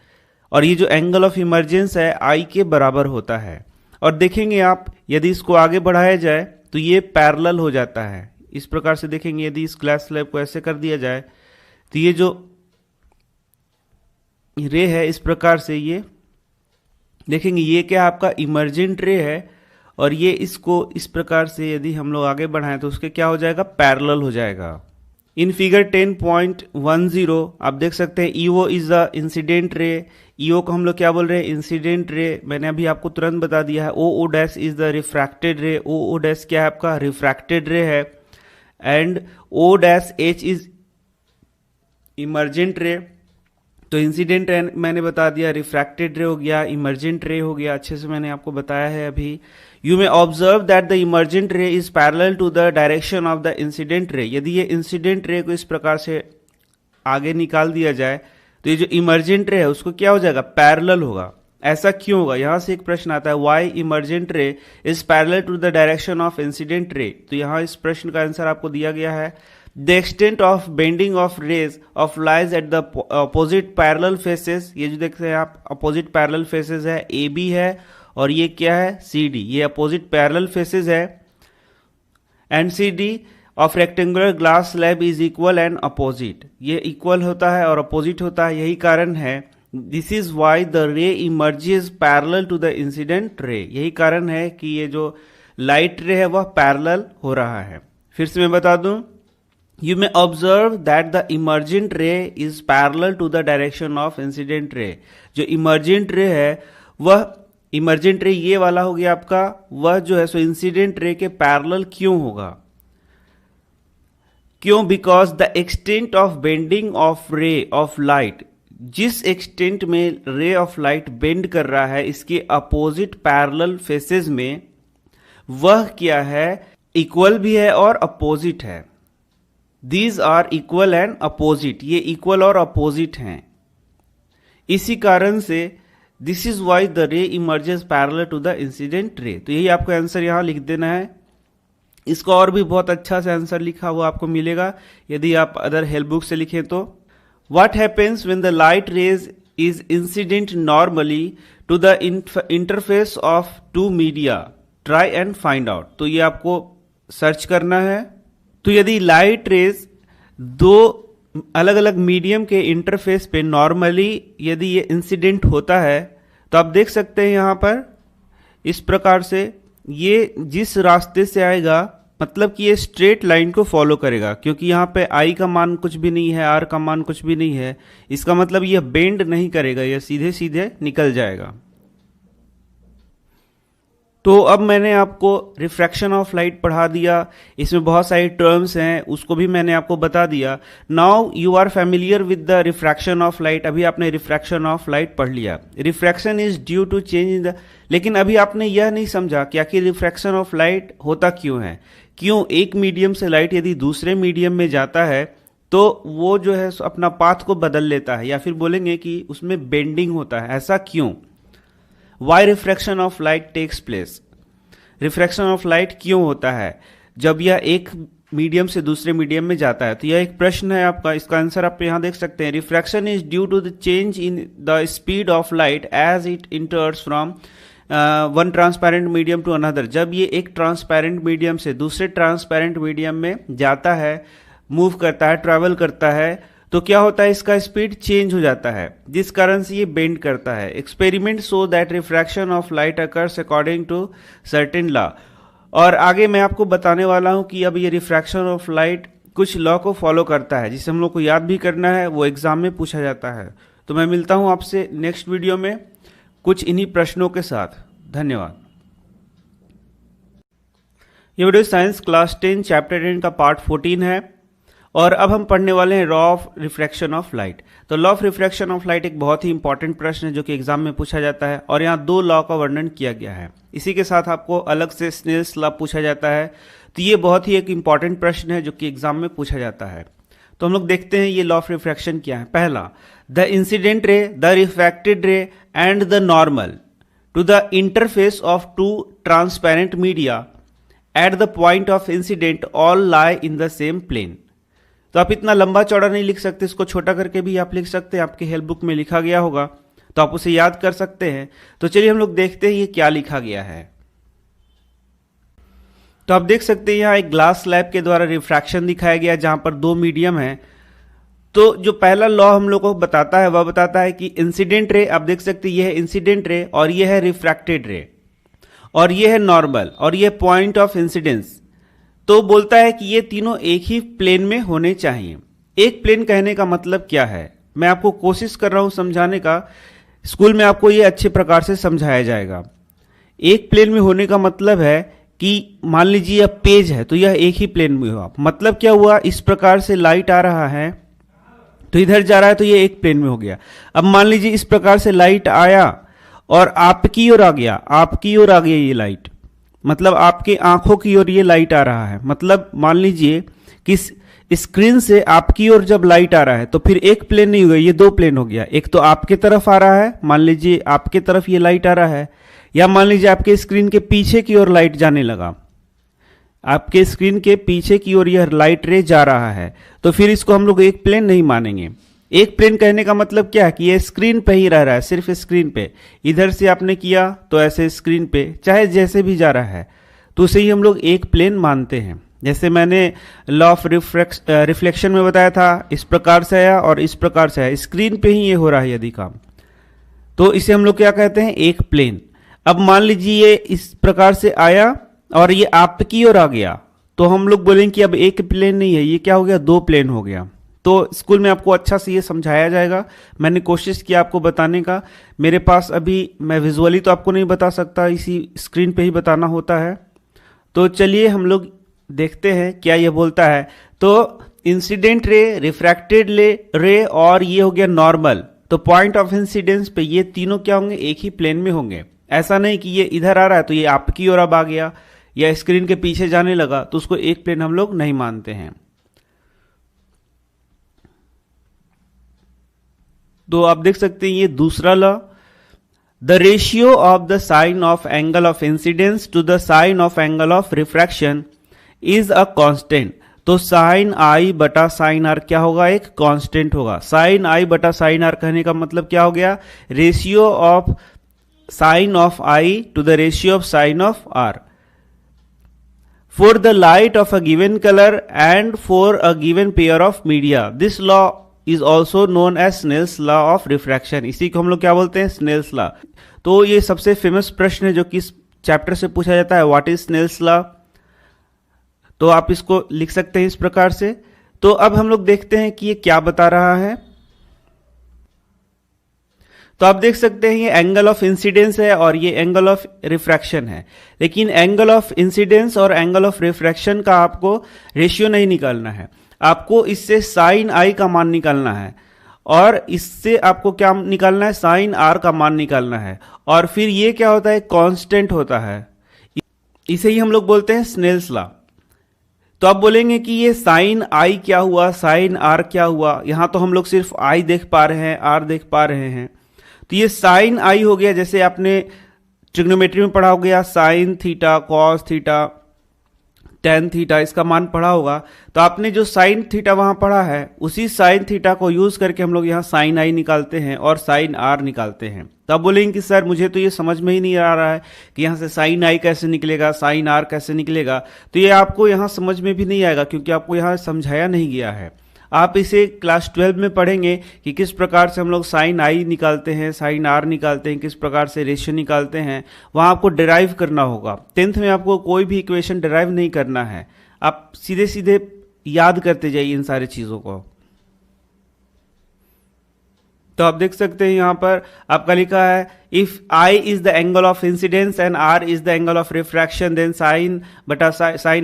और ये जो एंगल ऑफ इमर्जेंस है आई के बराबर होता है। और देखेंगे आप यदि इसको आगे बढ़ाया जाए तो ये पैरेलल हो जाता है। इस प्रकार से देखेंगे यदि इस ग्लास स्लैब को ऐसे कर दिया जाए तो ये जो रे है इस प्रकार से ये देखेंगे ये क्या आपका इमर्जेंट रे है, और ये इसको इस प्रकार से यदि हम लोग आगे बढ़ाएं तो उसके क्या हो जाएगा? पैरेलल हो जाएगा। इन फिगर 10.10 आप देख सकते हैं E O is the incident ray. E O को हम लोग क्या बोल रहे हैं? Incident ray. मैंने अभी आपको तुरंत बता दिया है। O dash is the refracted ray. O dash क्या है आपका? रिफ्रैक्टेड रे है। And O dash H is emergent ray. तो इंसिडेंट रे मैंने बता दिया, रिफ्रैक्टेड रे हो गया, इमर्जेंट रे हो गया, अच्छे से मैंने आपको बताया है अभी। You may observe that the emergent ray is parallel to the direction of the incident ray. यदि ये इंसिडेंट रे को इस प्रकार से आगे निकाल दिया जाए तो ये जो इमर्जेंट रे है उसको क्या हो जाएगा? पैरेलल होगा। ऐसा क्यों होगा? यहां से एक प्रश्न आता है, why emergent ray is parallel to the direction of incident ray. तो यहां इस प्रश्न का आंसर आपको दिया गया है, The extent of bending of rays of lies at the opposite parallel faces। ये जो देखते हैं आप opposite parallel faces है, AB है, और ये क्या है? CD। ये opposite parallel faces है। And CD of rectangular glass slab is equal and opposite। ये equal होता है और opposite होता है, यही कारण है। This is why the ray emerges parallel to the incident ray। यही कारण है कि ये जो light ray है वह parallel हो रहा है। फिर से मैं बता दूं, You may observe that the emergent ray is parallel to the direction of incident ray। जो emergent ray है वह इमर्जेंट रे ये वाला हो गया आपका, वह जो है सो इंसिडेंट रे के पैरेलल क्यों होगा? क्यों? Because the extent of bending of रे ऑफ लाइट, जिस एक्सटेंट में रे ऑफ लाइट बेंड कर रहा है इसके अपोजिट पैरेलल फेसेस में, वह क्या है? इक्वल भी है और अपोजिट है। These are equal and opposite, ये इक्वल और अपोजिट हैं। इसी कारण से this is why the ray emerges parallel to the incident ray. तो यही आपको आंसर यहां लिख देना है। इसका और भी बहुत अच्छा से आंसर लिखा हुआ आपको मिलेगा यदि आप अदर हेल्प बुक से लिखें तो। What happens when the light rays is incident normally to the interface of two media, try and find out. तो ये आपको सर्च करना है। तो यदि लाइट रेज दो अलग अलग मीडियम के इंटरफेस पे नॉर्मली यदि ये इंसिडेंट होता है तो आप देख सकते हैं यहां पर इस प्रकार से, ये जिस रास्ते से आएगा मतलब कि ये स्ट्रेट लाइन को फॉलो करेगा, क्योंकि यहां पे आई का मान कुछ भी नहीं है, आर का मान कुछ भी नहीं है, इसका मतलब ये बेंड नहीं करेगा, ये सीधे सीधे निकल जाएगा। तो अब मैंने आपको रिफ्रैक्शन ऑफ लाइट पढ़ा दिया, इसमें बहुत सारी टर्म्स हैं उसको भी मैंने आपको बता दिया। Now you are familiar with the refraction of light. अभी आपने रिफ्रैक्शन ऑफ लाइट पढ़ लिया। Refraction is due to change in the, लेकिन अभी आपने यह नहीं समझा कि आखिर रिफ्रैक्शन ऑफ लाइट होता क्यों है। क्यों एक मीडियम से लाइट यदि दूसरे मीडियम में जाता है तो वो जो है अपना पाथ को बदल लेता है, या फिर बोलेंगे कि उसमें बेंडिंग होता है। ऐसा क्यों? Why refraction of light takes place. Refraction of light क्यों होता है जब यह एक मीडियम से दूसरे मीडियम में जाता है? तो यह एक प्रश्न है आपका, इसका आंसर आप यहां देख सकते हैं। Refraction is due to the change in the speed of light as it enters from one transparent medium to another. जब ये एक ट्रांसपेरेंट मीडियम से दूसरे ट्रांसपेरेंट मीडियम में जाता है, मूव करता है, ट्रैवल करता है, तो क्या होता है? इसका स्पीड चेंज हो जाता है, जिस कारण से ये बेंड करता है। Experiment show that refraction of light occurs according to certain law. और आगे मैं आपको बताने वाला हूं कि अब ये रिफ्रैक्शन ऑफ लाइट कुछ लॉ को फॉलो करता है, जिसे हम लोग को याद भी करना है, वो एग्जाम में पूछा जाता है। तो मैं मिलता हूं आपसे नेक्स्ट वीडियो में कुछ इन्हीं प्रश्नों के साथ। धन्यवाद। ये वीडियो साइंस क्लास 10 चैप्टर 10 का पार्ट 14 है और अब हम पढ़ने वाले हैं law of refraction of light. तो law of refraction of light एक बहुत ही इंपॉर्टेंट प्रश्न है जो कि एग्जाम में पूछा जाता है और यहाँ दो लॉ का वर्णन किया गया है। इसी के साथ आपको अलग से स्नेल्स लॉ पूछा जाता है। तो ये बहुत ही एक इंपॉर्टेंट प्रश्न है जो कि एग्जाम में पूछा जाता है। तो हम लोग देखते हैं ये लॉ ऑफ रिफ्रैक्शन क्या है। पहला, the incident ray, the refracted ray and the normal to the interface of two transparent media at the point of incidence all lie in the same plane. तो आप इतना लंबा चौड़ा नहीं लिख सकते, इसको छोटा करके भी आप लिख सकते हैं, आपके हेल्प बुक में लिखा गया होगा तो आप उसे याद कर सकते हैं। तो चलिए हम लोग देखते हैं ये क्या लिखा गया है। तो आप देख सकते हैं यहाँ एक ग्लास स्लैब के द्वारा रिफ्रैक्शन दिखाया गया जहां पर दो मीडियम है। तो जो पहला लॉ हम लोग को बताता है वह बताता है कि इंसिडेंट रे, आप देख सकते हैं ये है इंसिडेंट रे और ये है रिफ्रैक्टेड रे और ये है नॉर्मल और ये पॉइंट ऑफ इंसिडेंस। तो बोलता है कि ये तीनों एक ही प्लेन में होने चाहिए। एक प्लेन कहने का मतलब क्या है, मैं आपको कोशिश कर रहा हूं समझाने का। स्कूल में आपको ये अच्छे प्रकार से समझाया जाएगा। एक प्लेन में होने का मतलब है कि मान लीजिए यह पेज है तो यह एक ही प्लेन में हुआ। मतलब क्या हुआ, इस प्रकार से लाइट आ रहा है तो इधर जा रहा है तो ये एक प्लेन में हो गया। अब मान लीजिए इस प्रकार से लाइट आया और आपकी ओर आ गया, आपकी ओर आ गया ये लाइट, मतलब आपके आंखों की ओर ये लाइट आ रहा है। मतलब मान लीजिए कि स्क्रीन से आपकी ओर जब लाइट आ रहा है तो फिर एक प्लेन नहीं हुआ, ये दो प्लेन हो गया। एक तो आपके तरफ आ रहा है, मान लीजिए आपके तरफ ये लाइट आ रहा है, या मान लीजिए आपके स्क्रीन के पीछे की ओर लाइट जाने लगा, आपके स्क्रीन के पीछे की ओर यह लाइट रे जा रहा है, तो फिर इसको हम लोग एक प्लेन नहीं मानेंगे। एक प्लेन कहने का मतलब क्या है कि ये स्क्रीन पे ही रह रहा है, सिर्फ स्क्रीन पे। इधर से आपने किया तो ऐसे स्क्रीन पे, चाहे जैसे भी जा रहा है, तो उसे ही हम लोग एक प्लेन मानते हैं। जैसे मैंने लॉ ऑफ रिफ्लेक्शन में बताया था, इस प्रकार से आया और इस प्रकार से आया, स्क्रीन पे ही ये हो रहा है यदि काम, तो इसे हम लोग क्या कहते हैं, एक प्लेन। अब मान लीजिए ये इस प्रकार से आया और ये आपकी ओर आ गया, तो हम लोग बोलेंगे कि अब एक प्लेन नहीं है, ये क्या हो गया, दो प्लेन हो गया। तो स्कूल में आपको अच्छा से ये समझाया जाएगा। मैंने कोशिश किया आपको बताने का। मेरे पास अभी मैं विजुअली तो आपको नहीं बता सकता, इसी स्क्रीन पे ही बताना होता है। तो चलिए हम लोग देखते हैं क्या ये बोलता है। तो इंसिडेंट रे, रिफ्रैक्टेड रे और ये हो गया नॉर्मल। तो पॉइंट ऑफ इंसिडेंस पे ये तीनों क्या होंगे, एक ही प्लेन में होंगे। ऐसा नहीं कि ये इधर आ रहा है तो ये आपकी ओर अब आ गया या स्क्रीन के पीछे जाने लगा, तो उसको एक प्लेन हम लोग नहीं मानते हैं। तो आप देख सकते हैं ये दूसरा law, the ratio of the sine of angle of incidence to the sine of angle of refraction is a constant. तो साइन आई बटा साइन आर क्या होगा, एक कांस्टेंट होगा। साइन आई बटा साइन आर कहने का मतलब क्या हो गया, ratio of sine of I to the ratio of sine of R for the light of a given colour and for a given pair of media. This law is also known as Snell's law of refraction. इसी को हम लोग क्या बोलते हैं, Snell's law. तो ये सबसे फेमस प्रश्न है जो कि इस चैप्टर से पूछा जाता है, व्हाट इज स्नेल्स लॉ। तो आप इसको लिख सकते हैं इस प्रकार से। तो अब हम लोग देखते हैं कि ये क्या बता रहा है। तो आप देख सकते हैं ये एंगल ऑफ इंसिडेंस है और ये एंगल ऑफ रिफ्रैक्शन है। लेकिन एंगल ऑफ इंसिडेंस और एंगल ऑफ रिफ्रैक्शन का आपको रेशियो नहीं निकालना है, आपको इससे साइन आई का मान निकालना है और इससे आपको क्या निकालना है, साइन आर का मान निकालना है। और फिर ये क्या होता है, कांस्टेंट होता है। इसे ही हम लोग बोलते हैं स्नेल्स लॉ। तो आप बोलेंगे कि ये साइन आई क्या हुआ, साइन आर क्या हुआ। यहां तो हम लोग सिर्फ आई देख पा रहे हैं, आर देख पा रहे हैं। तो ये साइन आई हो गया, जैसे आपने ट्रिग्नोमेट्री में पढ़ा हो गया, sine theta, cos theta, tan theta, इसका मान पढ़ा होगा। तो आपने जो साइन थीटा वहां पढ़ा है, उसी साइन थीटा को यूज करके हम लोग यहाँ साइन आई निकालते हैं और साइन आर निकालते हैं। तो आप बोलेंगे कि सर मुझे तो ये समझ में ही नहीं आ रहा है कि यहाँ से साइन आई कैसे निकलेगा, साइन आर कैसे निकलेगा। तो ये आपको यहाँ समझ में भी नहीं आएगा क्योंकि आपको यहाँ समझाया नहीं गया है। आप इसे क्लास 12 में पढ़ेंगे कि किस प्रकार से हम लोग साइन आई निकालते हैं, साइन आर निकालते हैं, किस प्रकार से रेशियो निकालते हैं। वहां आपको डिराइव करना होगा। 10th में आपको कोई भी इक्वेशन डिराइव नहीं करना है, आप सीधे सीधे याद करते जाइए इन सारी चीजों को। तो आप देख सकते हैं यहां पर आपका लिखा है, if I is the angle of incidence and R is the angle of refraction then sine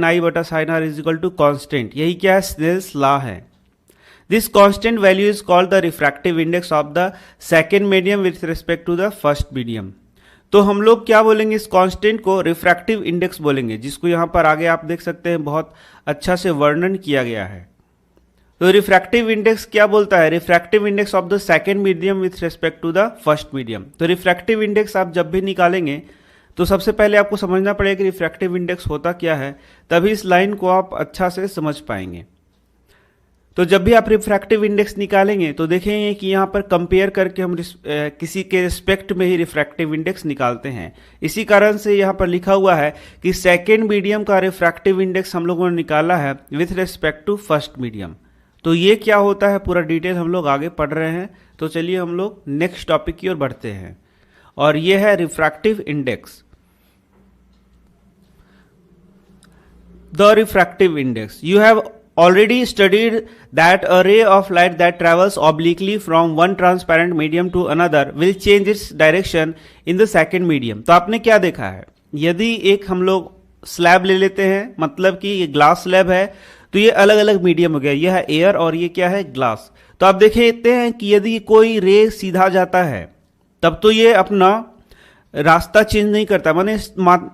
I बटा sine R is equal to constant. यही क्या है, स्नेल्स लॉ है। This constant value is called the refractive index of the second medium with respect to the first medium. तो हम लोग क्या बोलेंगे, इस कांस्टेंट को रिफ्रैक्टिव इंडेक्स बोलेंगे, जिसको यहां पर आगे आप देख सकते हैं बहुत अच्छा से वर्णन किया गया है। तो रिफ्रैक्टिव इंडेक्स क्या बोलता है, refractive index of the second medium with respect to the first medium. तो रिफ्रैक्टिव इंडेक्स आप जब भी निकालेंगे तो सबसे पहले आपको समझना पड़ेगा कि रिफ्रैक्टिव इंडेक्स होता क्या है, तभी इस लाइन को आप अच्छा से समझ पाएंगे। तो जब भी आप रिफ्रैक्टिव इंडेक्स निकालेंगे तो देखेंगे कि यहाँ पर कंपेयर करके हम किसी के रिस्पेक्ट में ही रिफ्रैक्टिव इंडेक्स निकालते हैं। इसी कारण से यहाँ पर लिखा हुआ है कि सेकेंड मीडियम का रिफ्रैक्टिव इंडेक्स हम लोगों ने निकाला है with respect to first medium. तो ये क्या होता है पूरा डिटेल हम लोग आगे पढ़ रहे हैं। तो चलिए हम लोग नेक्स्ट टॉपिक की ओर बढ़ते हैं और ये है refractive index. The refractive index, you have already studied that a ray of light that travels obliquely from one transparent medium to another will change its direction in the second medium। तो आपने क्या देखा है, यदि एक हम लोग slab ले लेते हैं, मतलब कि ये ग्लास स्लैब है, तो ये अलग अलग मीडियम हो गया, यह है एयर और ये क्या है, ग्लास। तो आप देखते हैं कि यदि कोई रे सीधा जाता है तब तो ये अपना रास्ता चेंज नहीं करता, माने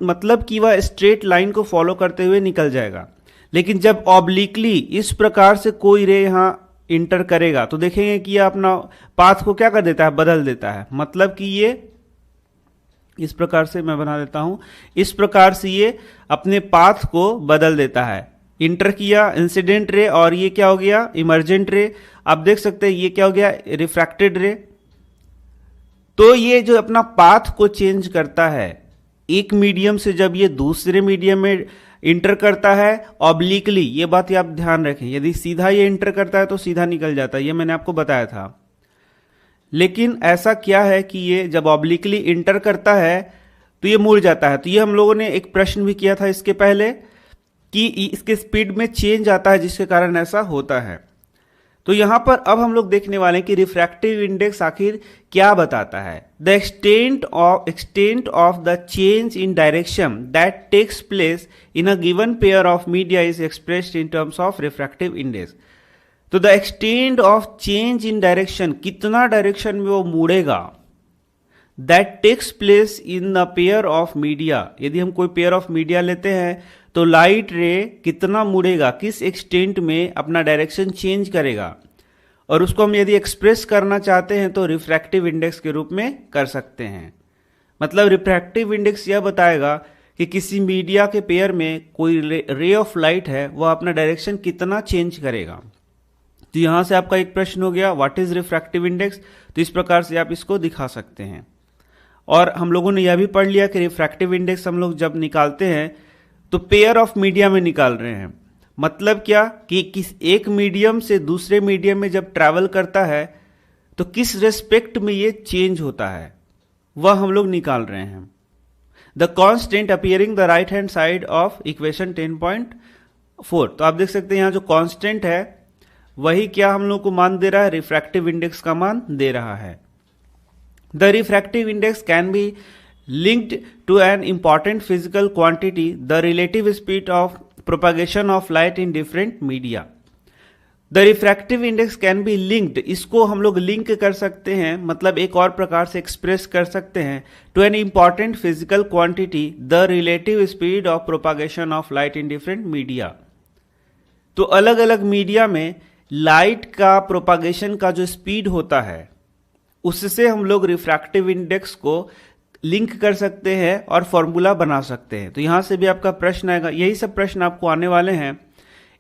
मतलब कि वह स्ट्रेट लाइन को फॉलो करते हुए निकल जाएगा। लेकिन जब ऑब्लिकली इस प्रकार से कोई रे यहां इंटर करेगा तो देखेंगे कि यह अपना पाथ को क्या कर देता है, बदल देता है। मतलब कि ये इस प्रकार से मैं बना देता हूं, इस प्रकार से ये अपने पाथ को बदल देता है। इंटर किया इंसिडेंट रे और ये क्या हो गया, इमर्जेंट रे। आप देख सकते हैं ये क्या हो गया, रिफ्रैक्टेड रे। तो ये जो अपना पाथ को चेंज करता है एक मीडियम से, जब ये दूसरे मीडियम में इंटर करता है ऑब्लिकली, ये बात आप ध्यान रखें, यदि सीधा ये इंटर करता है तो सीधा निकल जाता है, ये मैंने आपको बताया था। लेकिन ऐसा क्या है कि ये जब ऑब्लिकली इंटर करता है तो ये मुड़ जाता है। तो ये हम लोगों ने एक प्रश्न भी किया था इसके पहले कि इसके स्पीड में चेंज आता है जिसके कारण ऐसा होता है। तो यहां पर अब हम लोग देखने वाले हैं कि रिफ्रैक्टिव इंडेक्स आखिर क्या बताता है। The extent of the change in direction that takes place in a given pair of media is expressed in terms of refractive index. तो the extent of change in direction, कितना direction में वो मुड़ेगा, that takes place in a pair of media, यदि हम कोई pair of media लेते हैं तो लाइट रे कितना मुड़ेगा, किस एक्सटेंट में अपना डायरेक्शन चेंज करेगा, और उसको हम यदि एक्सप्रेस करना चाहते हैं तो रिफ्रैक्टिव इंडेक्स के रूप में कर सकते हैं। मतलब रिफ्रैक्टिव इंडेक्स यह बताएगा कि किसी मीडिया के पेयर में कोई रे ऑफ लाइट है, वह अपना डायरेक्शन कितना चेंज करेगा। तो यहां से आपका एक प्रश्न हो गया, व्हाट इज रिफ्रैक्टिव इंडेक्स। तो इस प्रकार से आप इसको दिखा सकते हैं। और हम लोगों ने यह भी पढ़ लिया कि रिफ्रैक्टिव इंडेक्स हम लोग जब निकालते हैं तो पेयर ऑफ मीडिया में निकाल रहे हैं। मतलब क्या कि किस एक मीडियम से दूसरे मीडियम में जब ट्रैवल करता है तो किस रेस्पेक्ट में ये चेंज होता है, वह हम लोग निकाल रहे हैं। The constant appearing the right hand side of equation 10.4। तो आप देख सकते हैं यहां जो कांस्टेंट है वही क्या हम लोग को मान दे रहा है, रिफ्रैक्टिव इंडेक्स का मान दे रहा है। The refractive index can be linked to an important physical quantity, the relative speed of propagation of light in different media. The refractive index can be linked, इसको हम लोग लिंक कर सकते हैं, मतलब एक और प्रकार से एक्सप्रेस कर सकते हैं, to an important physical quantity, the relative speed of propagation of light in different media. तो अलग अलग मीडिया में लाइट का प्रोपागेशन का जो स्पीड होता है उससे हम लोग रिफ्रैक्टिव इंडेक्स को लिंक कर सकते हैं और फॉर्मूला बना सकते हैं। तो यहां से भी आपका प्रश्न आएगा, यही सब प्रश्न आपको आने वाले हैं।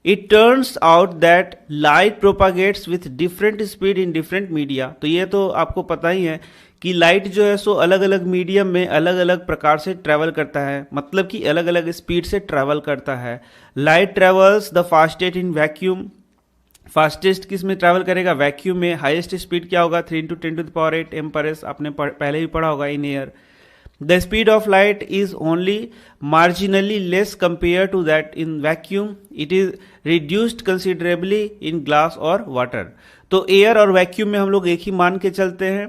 It turns out that light propagates with different speed in different media. तो ये तो आपको पता ही है कि लाइट जो है सो अलग अलग मीडियम में अलग अलग प्रकार से ट्रैवल करता है, मतलब कि अलग अलग स्पीड से ट्रैवल करता है। Light travels the fastest in vacuum, fastest किस में ट्रैवल करेगा, वैक्यूम में। हाईएस्ट स्पीड क्या होगा, 3 × 10⁸ एम्परेस, आपने पहले भी पढ़ा होगा in air. The speed of light is only marginally less compared to that in vacuum. It is reduced considerably in glass or water. तो एयर और वैक्यूम में हम लोग एक ही मान के चलते हैं,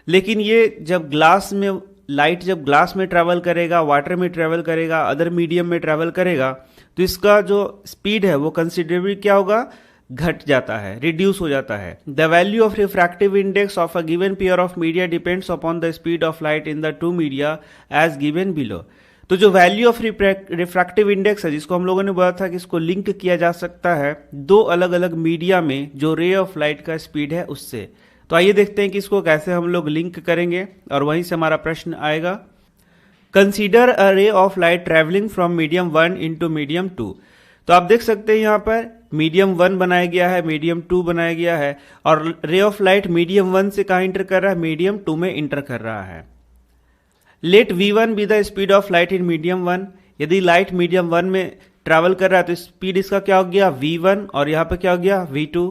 लेकिन ये जब ग्लास में लाइट जब ग्लास में ट्रैवल करेगा, वाटर में ट्रैवल करेगा, अदर मीडियम में ट्रैवल करेगा, तो इसका जो स्पीड है वो कंसिडरेबली क्या होगा, घट जाता है, रिड्यूस हो जाता है। The value of refractive index of a given pair of media depends upon the speed of light in the two media as given below. तो जो वैल्यू ऑफ रिफ्रैक्टिव इंडेक्स है, जिसको हम लोगों ने बोला था कि इसको लिंक किया जा सकता है दो अलग अलग मीडिया में जो रे ऑफ लाइट का स्पीड है उससे। तो आइए देखते हैं कि इसको कैसे हम लोग लिंक करेंगे, और वहीं से हमारा प्रश्न आएगा। Consider a ray of light travelling from medium 1 into medium 2। तो आप देख सकते हैं यहां पर मीडियम 1 बनाया गया है, मीडियम 2 बनाया गया है, और रे ऑफ लाइट मीडियम 1 से कहां इंटर कर रहा है, मीडियम 2 में इंटर कर रहा है। Let v1 be the speed of light in medium 1। यदि लाइट मीडियम 1 में ट्रैवल कर रहा है तो स्पीड इसका क्या हो गया, v1, और यहां पर क्या हो गया, v2।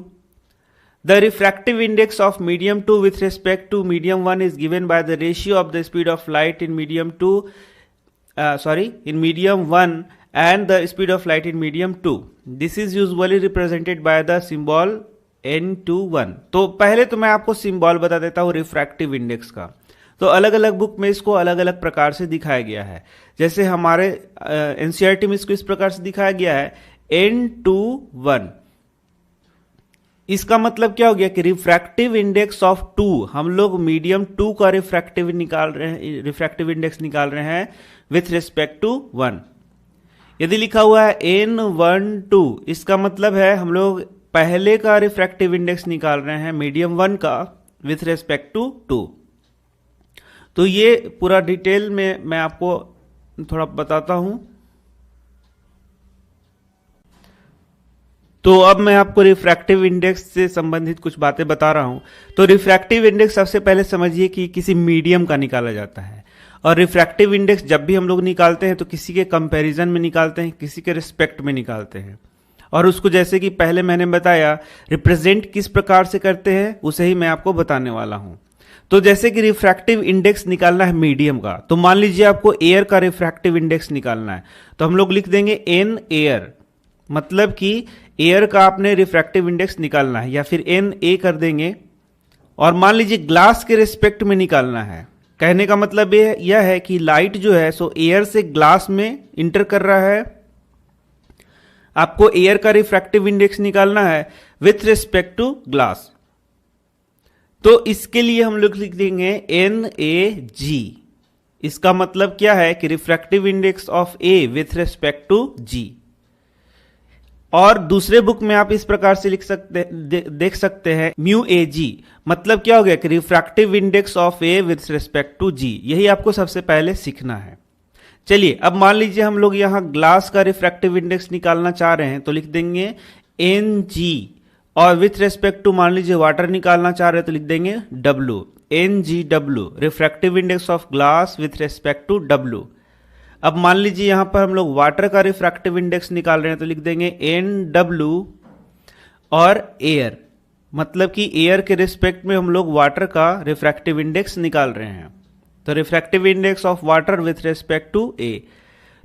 The refractive index of medium 2 with respect to medium 1 is given by the ratio of the speed of light in medium 1 and the speed of light in medium 2. This is usually represented by the symbol n21. तो पहले तो मैं आपको symbol बता देता हूँ refractive index का। तो अलग अलग बुक में इसको अलग अलग प्रकार से दिखाया गया है। जैसे हमारे एनसीईआरटी में इसको इस प्रकार से दिखाया गया है n21। इसका मतलब क्या हो गया कि रिफ्रैक्टिव इंडेक्स ऑफ 2, हम लोग मीडियम 2 का रिफ्रैक्टिव इंडेक्स निकाल रहे हैं विथ रिस्पेक्ट टू 1। यदि लिखा हुआ है n12, इसका मतलब है हम लोग पहले का रिफ्रैक्टिव इंडेक्स निकाल रहे हैं मीडियम 1 का विथ रेस्पेक्ट टू 2। तो ये पूरा डिटेल में मैं आपको थोड़ा बताता हूं। तो अब मैं आपको रिफ्रैक्टिव इंडेक्स से संबंधित कुछ बातें बता रहा हूं। तो रिफ्रैक्टिव इंडेक्स सबसे पहले समझिए कि किसी मीडियम का निकाला जाता है, और रिफ्रैक्टिव इंडेक्स जब भी हम लोग निकालते हैं तो किसी के कंपैरिजन में निकालते हैं, किसी के रिस्पेक्ट में निकालते हैं, और उसको जैसे कि पहले मैंने बताया रिप्रेजेंट किस प्रकार से करते हैं उसे ही मैं आपको बताने वाला हूं। तो जैसे कि रिफ्रैक्टिव इंडेक्स निकालना है मीडियम का, तो मान लीजिए आपको एयर का रिफ्रैक्टिव इंडेक्स निकालना है, तो हम लोग लिख देंगे एन एयर। मतलब कि एयर का आपने रिफ्रैक्टिव इंडेक्स निकालना है, या फिर एन ए कर देंगे और मान लीजिए ग्लास के रिस्पेक्ट में निकालना है। कहने का मतलब यह है कि लाइट जो है सो एयर से ग्लास में इंटर कर रहा है, आपको एयर का रिफ्रैक्टिव इंडेक्स निकालना है विथ रिस्पेक्ट टू ग्लास। तो इसके लिए हम लोग लिख देंगे एन ए जी। इसका मतलब क्या है कि refractive index of A with respect to G. और दूसरे बुक में आप इस प्रकार से लिख सकते देख सकते हैं म्यू ए जी। मतलब क्या हो गया कि refractive index of A with respect to G. यही आपको सबसे पहले सीखना है। चलिए अब मान लीजिए हम लोग यहां ग्लास का रिफ्रैक्टिव इंडेक्स निकालना चाह रहे हैं, तो लिख देंगे एन जी, और विथ रेस्पेक्ट टू मान लीजिए वाटर निकालना चाह रहे हैं तो लिख देंगे W, N G W, refractive index of glass with respect to W. अब मान लीजिए यहां पर हम लोग वाटर का रिफ्रैक्टिव इंडेक्स निकाल रहे हैं तो लिख देंगे एन डब्ल्यू और एयर, मतलब कि एयर के रिस्पेक्ट में हम लोग वाटर का रिफ्रैक्टिव इंडेक्स निकाल रहे हैं। तो refractive index of water with respect to A.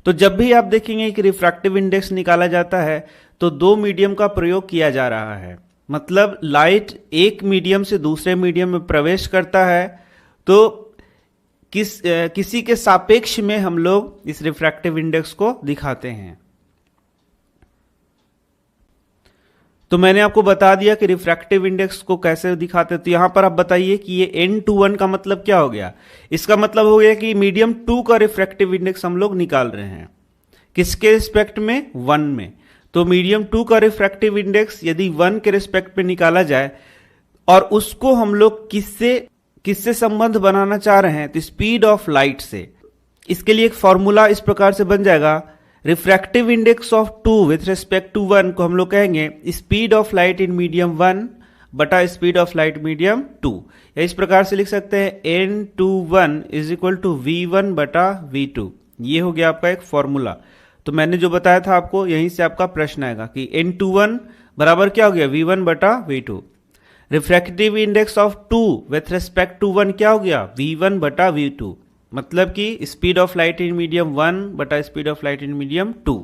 तो जब भी आप देखेंगे कि रिफ्रैक्टिव इंडेक्स निकाला जाता है तो दो मीडियम का प्रयोग किया जा रहा है। मतलब लाइट एक मीडियम से दूसरे मीडियम में प्रवेश करता है तो किसी के सापेक्ष में हम लोग इस रिफ्रैक्टिव इंडेक्स को दिखाते हैं। तो मैंने आपको बता दिया कि रिफ्रैक्टिव इंडेक्स को कैसे दिखाते हैं। तो यहां पर आप बताइए कि ये n2 का मतलब क्या हो गया। इसका मतलब हो गया कि मीडियम 2 का रिफ्रैक्टिव इंडेक्स हम लोग निकाल रहे हैं, किसके रिस्पेक्ट में, 1 में। तो मीडियम 2 का रिफ्रैक्टिव इंडेक्स यदि 1 के रिस्पेक्ट में निकाला जाए और उसको हम लोग किससे संबंध बनाना चाह रहे हैं, तो स्पीड ऑफ लाइट से। इसके लिए एक फॉर्मूला इस प्रकार से बन जाएगा, refractive index of 2 with respect to 1 को हम लोग कहेंगे speed of light in medium 1 बटा स्पीड ऑफ लाइट मीडियम 2। या इस प्रकार से लिख सकते हैं n21 is equal to v1 बटा v2। ये हो गया आपका एक फॉर्मूला। तो मैंने जो बताया था आपको, यहीं से आपका प्रश्न आएगा कि n21 बराबर क्या हो गया, v1 बटा v2। Refractive index of 2 with respect to 1 क्या हो गया, v1 बटा v2। मतलब कि speed of light in medium 1 बटा speed of light in medium 2।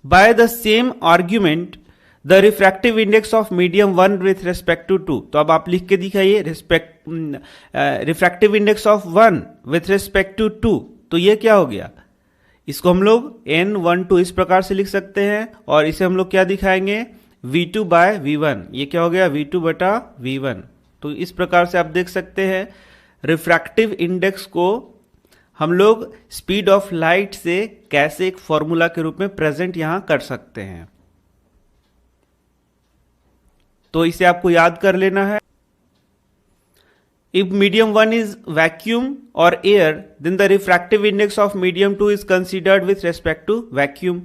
By the same argument the refractive index of medium 1 with respect to 2। तो अब आप लिख के दिखाइए refractive index of 1 with respect to 2। तो ये क्या हो गया, इसको हम लोग n12 इस प्रकार से लिख सकते हैं, और इसे हम लोग क्या दिखाएंगे, v2 बाय v1। ये क्या हो गया, v2 बटा v1। तो इस प्रकार से आप देख सकते हैं रिफ्रैक्टिव इंडेक्स को हम लोग स्पीड ऑफ लाइट से कैसे एक फॉर्मूला के रूप में प्रेजेंट यहां कर सकते हैं। तो इसे आपको याद कर लेना है। If medium 1 is vacuum or air, then the refractive index of medium 2 is considered with respect to vacuum।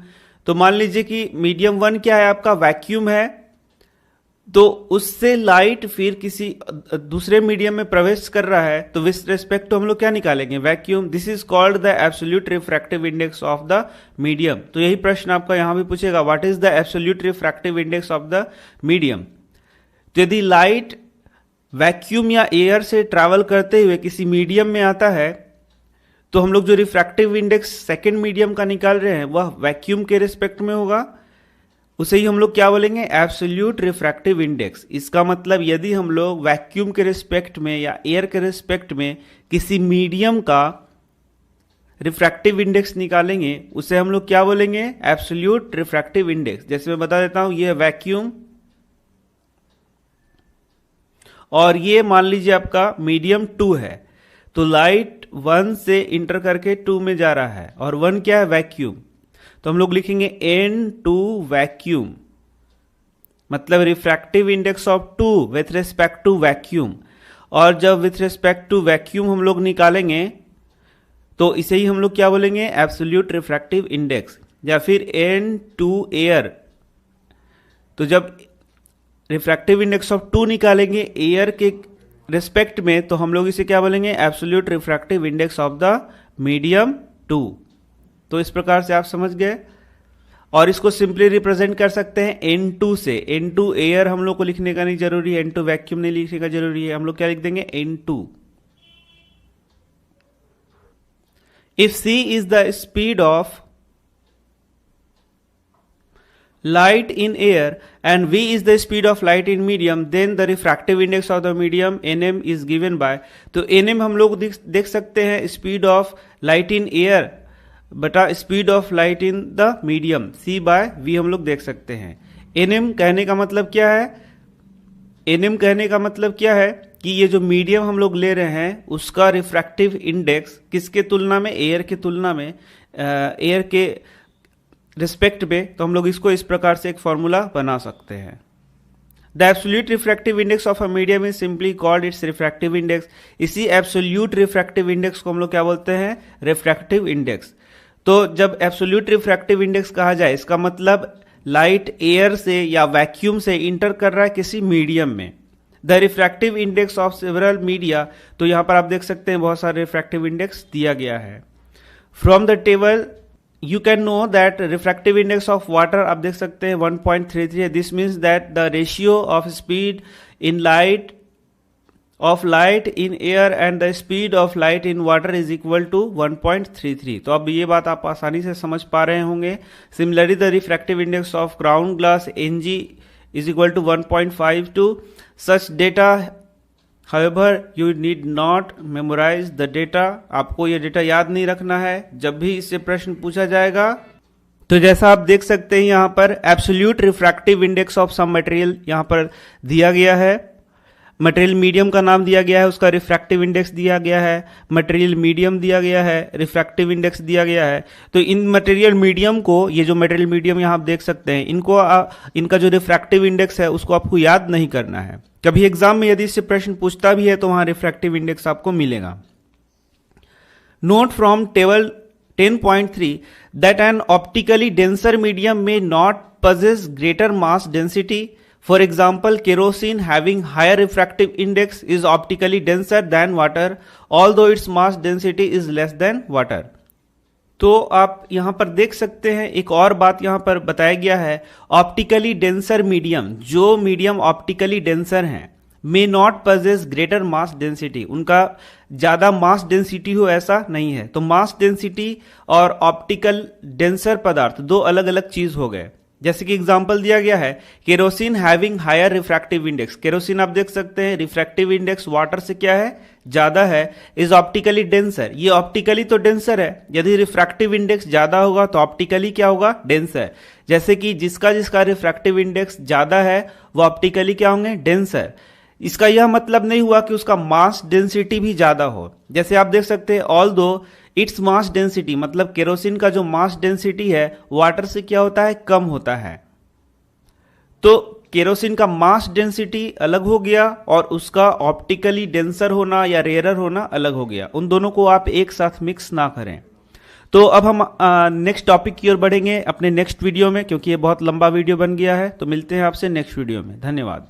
तो मान लीजिए कि मीडियम 1 क्या है आपका, वैक्यूम है, तो उससे लाइट फिर किसी दूसरे मीडियम में प्रवेश कर रहा है, तो विथ रेस्पेक्ट टू हम लोग क्या निकालेंगे, vacuum. This is called the absolute refractive index of the medium. तो यही प्रश्न आपका यहां भी पूछेगा, what is the absolute refractive index of the medium. तो यदि लाइट वैक्यूम या एयर से ट्रैवल करते हुए किसी मीडियम में आता है, तो हम लोग जो रिफ्रैक्टिव इंडेक्स सेकेंड मीडियम का निकाल रहे हैं वह वैक्यूम के रिस्पेक्ट में होगा, उसे ही हम लोग क्या बोलेंगे, एब्सोल्यूट रिफ्रैक्टिव इंडेक्स। इसका मतलब यदि हम लोग वैक्यूम के रिस्पेक्ट में या एयर के रिस्पेक्ट में किसी मीडियम का रिफ्रैक्टिव इंडेक्स निकालेंगे, उसे हम लोग क्या बोलेंगे, एब्सोल्यूट रिफ्रैक्टिव इंडेक्स। जैसे मैं बता देता हूं, ये वैक्यूम और ये मान लीजिए आपका मीडियम 2 है। तो लाइट 1 से इंटर करके 2 में जा रहा है, और 1 क्या है, वैक्यूम। तो हम लोग लिखेंगे n2 वैक्यूम, मतलब refractive index of 2 with respect to vacuum. और जब विथ रिस्पेक्ट टू वैक्यूम हम लोग निकालेंगे तो इसे ही हम लोग क्या बोलेंगे, एब्सोल्यूट रिफ्रैक्टिव इंडेक्स। या फिर n2 एयर, तो जब रिफ्रैक्टिव इंडेक्स ऑफ 2 निकालेंगे एयर के रिस्पेक्ट में, तो हम लोग इसे क्या बोलेंगे, absolute refractive index of the medium 2। तो इस प्रकार से आप समझ गए। और इसको सिंपली रिप्रेजेंट कर सकते हैं n2 से। n2 एयर हम लोग को लिखने का नहीं जरूरी है, n2 वैक्यूम नहीं लिखने का जरूरी है, हम लोग क्या लिख देंगे, n2। If c is the speed of light in air and v is the speed of light in medium, then the refractive index of the medium nm is given by, तो nm हम लोग देख सकते हैं speed of light in air बटा speed of light in the medium, c by v हम लोग देख सकते हैं। nm कहने का मतलब क्या है? nm कहने का मतलब क्या है कि ये जो मीडियम हम लोग ले रहे हैं उसका रिफ्रैक्टिव इंडेक्स किसके तुलना में? एयर के तुलना में, एयर के रिस्पेक्ट पे। तो हम लोग इसको इस प्रकार से एक फॉर्मूला बना सकते हैं। The absolute refractive index of a medium is simply called its refractive index. इसी एब्सोल्यूट रिफ्रैक्टिव इंडेक्स को हम लोग क्या बोलते हैं? Refractive index. तो जब एब्सोल्यूट रिफ्रैक्टिव इंडेक्स कहा जाए, इसका मतलब लाइट एयर से या वैक्यूम से इंटर कर रहा है किसी मीडियम में। The refractive index of several media, तो यहां पर आप देख सकते हैं बहुत सारे रिफ्रैक्टिव इंडेक्स दिया गया है। From the table you can know that refractive index of water आप देख सकते हैं 1.33 है। This means that the ratio of speed in light in air and the speed of light in water is equal to 1.33। तो अब ये बात आप आसानी से समझ पा रहे होंगे। Similarly the refractive index of ground glass Ng is equal to 1.52। Such data However, you need not memorize the data। आपको ये डेटा याद नहीं रखना है, जब भी इससे प्रश्न पूछा जाएगा। तो जैसा आप देख सकते हैं यहाँ पर absolute refractive index of some material यहाँ पर दिया गया है। मटेरियल मीडियम का नाम दिया गया है, उसका रिफ्रैक्टिव इंडेक्स दिया गया है। मटेरियल मीडियम दिया गया है, रिफ्रैक्टिव इंडेक्स दिया गया है। तो इन मटेरियल मीडियम को, ये जो मटेरियल मीडियम यहाँ आप देख सकते हैं, इनका जो रिफ्रैक्टिव इंडेक्स है उसको आपको याद नहीं करना है। कभी एग्जाम में यदि इससे प्रश्न पूछता भी है तो वहां रिफ्रैक्टिव इंडेक्स आपको मिलेगा। Note from table 10.3 that N optically denser medium में not possess greater mass density. For example, kerosene having higher refractive index is optically denser than water, although its mass density is less than water. तो आप यहां पर देख सकते हैं एक और बात यहां पर बताया गया है, ऑप्टिकली डेंसर मीडियम, जो मीडियम ऑप्टिकली डेंसर हैं, may not possess greater mass density, उनका ज्यादा मास डेंसिटी हो ऐसा नहीं है। तो मास डेंसिटी और ऑप्टिकल डेंसर पदार्थ दो अलग अलग चीज हो गए। जैसे कि एग्जांपल दिया गया है kerosene having higher refractive index, kerosene आप देख सकते हैं रिफ्रैक्टिव इंडेक्स वाटर से क्या है, ज्यादा है, इज ऑप्टिकली डेंसर, ये ऑप्टिकली तो डेंसर है, यदि रिफ्रैक्टिव इंडेक्स ज्यादा होगा तो ऑप्टिकली क्या होगा, डेंसर। जैसे कि जिसका जिसका रिफ्रैक्टिव इंडेक्स ज्यादा है वो ऑप्टिकली क्या होंगे, डेंसर। इसका यह मतलब नहीं हुआ कि उसका मास डेंसिटी भी ज्यादा हो। जैसे आप देख सकते हैं ऑल्दो इट्स मास डेंसिटी, मतलब केरोसिन का जो मास डेंसिटी है वाटर से क्या होता है, कम होता है। तो केरोसिन का मास डेंसिटी अलग हो गया और उसका ऑप्टिकली डेंसर होना या रेयरर होना अलग हो गया। उन दोनों को आप एक साथ मिक्स ना करें। तो अब हम नेक्स्ट टॉपिक की ओर बढ़ेंगे अपने नेक्स्ट वीडियो में, क्योंकि ये बहुत लंबा वीडियो बन गया है। तो मिलते हैं आपसे नेक्स्ट वीडियो में, धन्यवाद।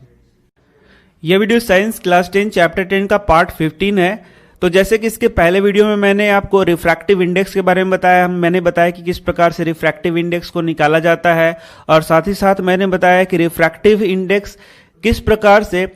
यह वीडियो साइंस क्लास 10 चैप्टर 10 का पार्ट 15 है। तो जैसे कि इसके पहले वीडियो में मैंने आपको रिफ्रैक्टिव इंडेक्स के बारे में बताया, मैंने बताया कि किस प्रकार से रिफ्रैक्टिव इंडेक्स को निकाला जाता है, और साथ ही साथ मैंने बताया कि रिफ्रैक्टिव इंडेक्स किस प्रकार से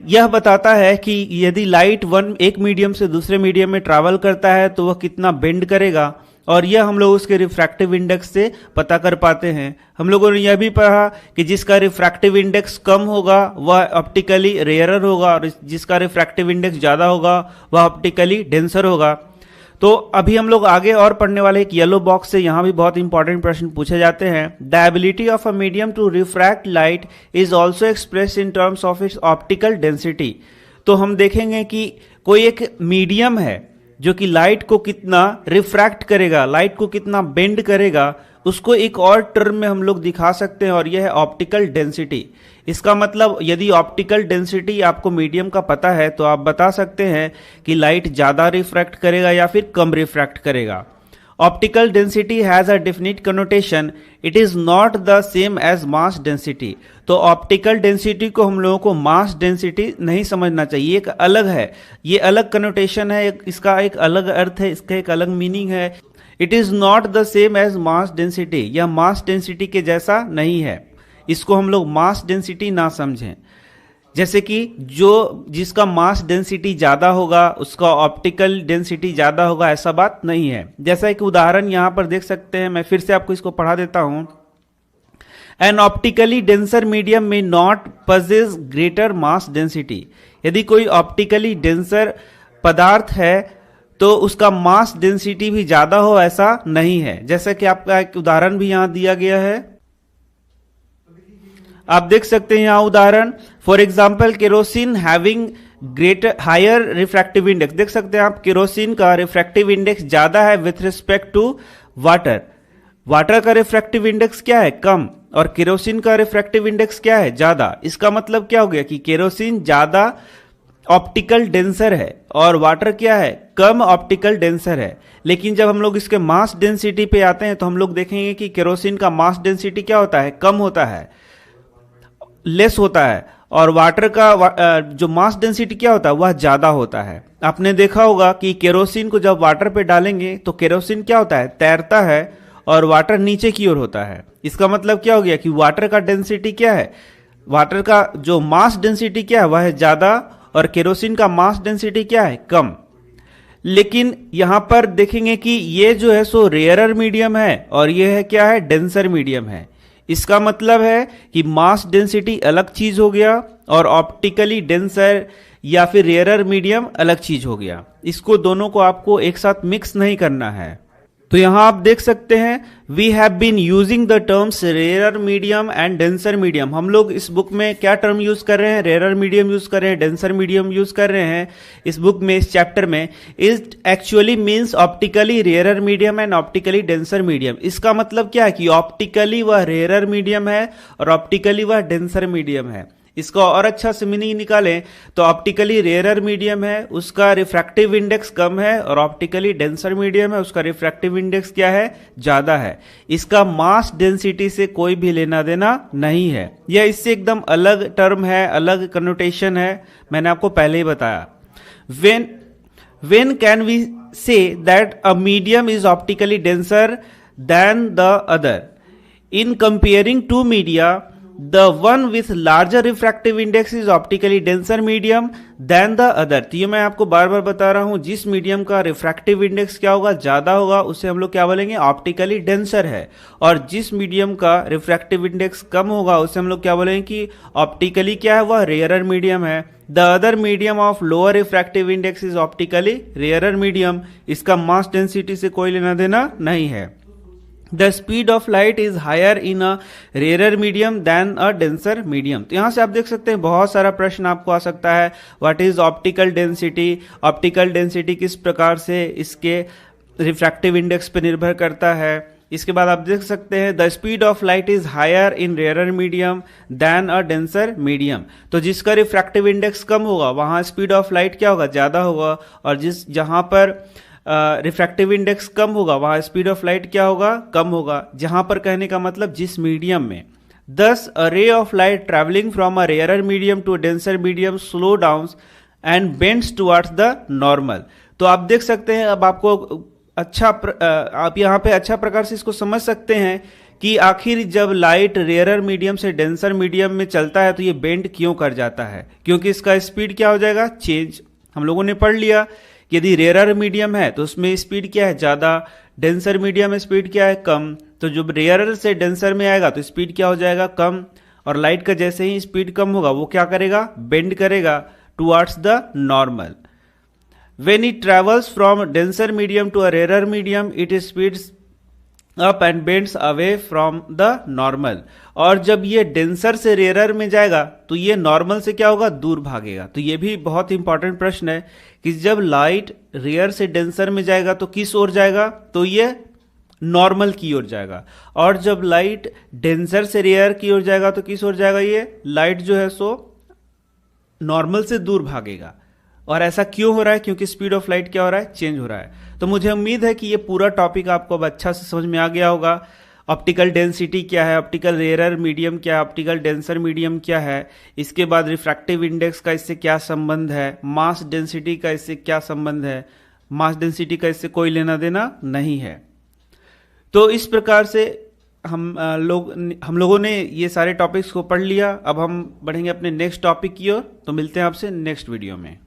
यह बताता है कि यदि लाइट एक मीडियम से दूसरे मीडियम में ट्रैवल करता है तो वह कितना बेंड करेगा, और यह हम लोग उसके रिफ्रैक्टिव इंडेक्स से पता कर पाते हैं। हम लोगों ने यह भी पढ़ा कि जिसका रिफ्रैक्टिव इंडेक्स कम होगा वह ऑप्टिकली रेयरर होगा, और जिसका रिफ्रैक्टिव इंडेक्स ज्यादा होगा वह ऑप्टिकली डेंसर होगा। तो अभी हम लोग आगे और पढ़ने वाले एक येलो बॉक्स से यहाँ भी बहुत इंपॉर्टेंट प्रश्न पूछे जाते हैं। The ability of a medium to refract light is also express in terms of its optical density. तो हम देखेंगे कि कोई एक मीडियम है जो कि लाइट को कितना रिफ्रैक्ट करेगा, लाइट को कितना बेंड करेगा, उसको एक और टर्म में हम लोग दिखा सकते हैं, और यह है ऑप्टिकल डेंसिटी। इसका मतलब यदि ऑप्टिकल डेंसिटी आपको मीडियम का पता है तो आप बता सकते हैं कि लाइट ज्यादा रिफ्रैक्ट करेगा या फिर कम रिफ्रैक्ट करेगा। Optical density has a definite connotation, it is not the same as mass density. तो ऑप्टिकल डेंसिटी को हम लोगों को मास डेंसिटी नहीं समझना चाहिए, एक अलग है, ये अलग कनोटेशन है, इसका एक अलग अर्थ है, इसका एक अलग मीनिंग है। It is not the same as mass density, यह मास डेंसिटी के जैसा नहीं है, इसको हम लोग मास डेंसिटी ना समझें। जैसे कि जो जिसका मास डेंसिटी ज्यादा होगा उसका ऑप्टिकल डेंसिटी ज्यादा होगा, ऐसा बात नहीं है। जैसा एक उदाहरण यहां पर देख सकते हैं, मैं फिर से आपको इसको पढ़ा देता हूं। एन ऑप्टिकली डेंसर मीडियम में not possess greater mass density. यदि कोई ऑप्टिकली डेंसर पदार्थ है तो उसका मास डेंसिटी भी ज्यादा हो, ऐसा नहीं है। जैसा कि आपका एक उदाहरण भी यहां दिया गया है, आप देख सकते हैं यहां उदाहरण। For example kerosene having greater higher refractive index. देख सकते हैं आप, केरोसिन का रिफ्रैक्टिव इंडेक्स ज्यादा है with respect to water. Water का रिफ्रैक्टिव इंडेक्स क्या है? कम। और केरोसिन का रिफ्रैक्टिव इंडेक्स क्या है? ज्यादा। इसका मतलब क्या हो गया कि केरोसिन ज्यादा ऑप्टिकल डेंसर है और वाटर क्या है? कम ऑप्टिकल डेंसर है। लेकिन जब हम लोग इसके मास डेंसिटी पे आते हैं तो हम लोग देखेंगे कि केरोसिन का मास डेंसिटी क्या होता है? कम होता है, लेस होता है। और वाटर का जो मास डेंसिटी क्या होता है? वह ज्यादा होता है। आपने देखा होगा कि केरोसिन को जब वाटर पे डालेंगे तो केरोसिन क्या होता है? तैरता है और वाटर नीचे की ओर होता है। इसका मतलब क्या हो गया कि वाटर का डेंसिटी क्या है? वाटर का जो मास डेंसिटी क्या है? वह है ज्यादा और केरोसिन का मास डेंसिटी क्या है? कम। लेकिन यहां पर देखेंगे कि ये जो है सो रेयरर मीडियम है और ये है क्या है? डेंसर मीडियम है। इसका मतलब है कि मास डेंसिटी अलग चीज हो गया और ऑप्टिकली डेंसर या फिर रेयरर मीडियम अलग चीज हो गया। इसको दोनों को आपको एक साथ मिक्स नहीं करना है। तो यहां आप देख सकते हैं, we have been using the terms rarer medium and denser medium. हम लोग इस बुक में क्या टर्म यूज कर रहे हैं? रेयरर मीडियम यूज कर रहे हैं, डेंसर मीडियम यूज कर रहे हैं। इस बुक में, इस चैप्टर में, it actually means optically rarer medium and optically denser medium. इसका मतलब क्या है कि ऑप्टिकली वह रेयरर मीडियम है और ऑप्टिकली वह डेंसर मीडियम है। इसको और अच्छा से मीनिंग निकालें तो ऑप्टिकली रेयरर मीडियम है, उसका रिफ्रैक्टिव इंडेक्स कम है, और ऑप्टिकली डेंसर मीडियम है, उसका रिफ्रैक्टिव इंडेक्स क्या है? ज्यादा है। इसका मास डेंसिटी से कोई भी लेना देना नहीं है। यह इससे एकदम अलग टर्म है, अलग कनोटेशन है, मैंने आपको पहले ही बताया। When can we say that a medium is optically denser than the other? In comparing two media, the one with larger refractive index is optically denser medium than the other। तो ये मैं आपको बार बार बता रहा हूं, जिस मीडियम का refractive index क्या होगा? ज्यादा होगा, उसे हम लोग क्या बोलेंगे? ऑप्टिकली डेंसर है। और जिस मीडियम का रिफ्रैक्टिव इंडेक्स कम होगा उसे हम लोग क्या बोलेंगे कि ऑप्टिकली क्या है? वह रेयरर मीडियम है। The other medium of lower refractive index is optically rarer medium. इसका मास डेंसिटी से कोई लेना देना नहीं है। The speed of light is higher in a rarer medium than a denser medium। तो यहां से आप देख सकते हैं बहुत सारा प्रश्न आपको आ सकता है। What is optical density? Optical density किस प्रकार से इसके रिफ्रैक्टिव इंडेक्स पर निर्भर करता है। इसके बाद आप देख सकते हैं the speed of light is higher in rarer medium than a denser medium. तो जिसका रिफ्रैक्टिव इंडेक्स कम होगा वहां स्पीड ऑफ लाइट क्या होगा? ज्यादा होगा। और जहां पर रिफ्रैक्टिव इंडेक्स कम होगा वहां स्पीड ऑफ लाइट क्या होगा? कम होगा। जहां पर कहने का मतलब जिस मीडियम में, thus a ray of light travelling from a rarer medium to denser medium slow down and bends towards the normal. तो आप देख सकते हैं, अब आपको आप यहां पे अच्छा प्रकार से इसको समझ सकते हैं कि आखिर जब लाइट रेयरर मीडियम से डेंसर मीडियम में चलता है तो ये बेंड क्यों कर जाता है? क्योंकि इसका स्पीड क्या हो जाएगा? चेंज। हम लोगों ने पढ़ लिया कि यदि रेयरर मीडियम है तो उसमें स्पीड क्या है? ज्यादा। डेंसर मीडियम में स्पीड क्या है? कम। तो जब रेयरर से डेंसर में आएगा तो स्पीड क्या हो जाएगा? कम। और लाइट का जैसे ही स्पीड कम होगा वो क्या करेगा? बेंड करेगा towards the normal. When it travels from denser medium to a rarer medium, it speeds up and bends away from the normal। और जब ये डेंसर से रेयर में जाएगा तो ये नॉर्मल से क्या होगा? दूर भागेगा। तो ये भी बहुत इंपॉर्टेंट प्रश्न है कि जब लाइट रेयर से डेंसर में जाएगा तो किस ओर जाएगा? तो ये नॉर्मल की ओर जाएगा। और जब लाइट डेंसर से रेयर की ओर जाएगा तो किस ओर जाएगा? ये लाइट जो है सो नॉर्मल से दूर भागेगा। और ऐसा क्यों हो रहा है? क्योंकि स्पीड ऑफ लाइट क्या हो रहा है? चेंज हो रहा है। तो मुझे उम्मीद है कि ये पूरा टॉपिक आपको अब अच्छा से समझ में आ गया होगा। ऑप्टिकल डेंसिटी क्या है, ऑप्टिकल रेयरर मीडियम क्या है, ऑप्टिकल डेंसर मीडियम क्या है, इसके बाद रिफ्रैक्टिव इंडेक्स का इससे क्या संबंध है, मास डेंसिटी का इससे क्या संबंध है। मास डेंसिटी का इससे कोई लेना देना नहीं है। तो इस प्रकार से हम लोगों ने ये सारे टॉपिक्स को पढ़ लिया। अब हम बढ़ेंगे अपने नेक्स्ट टॉपिक की ओर। तो मिलते हैं आपसे नेक्स्ट वीडियो में।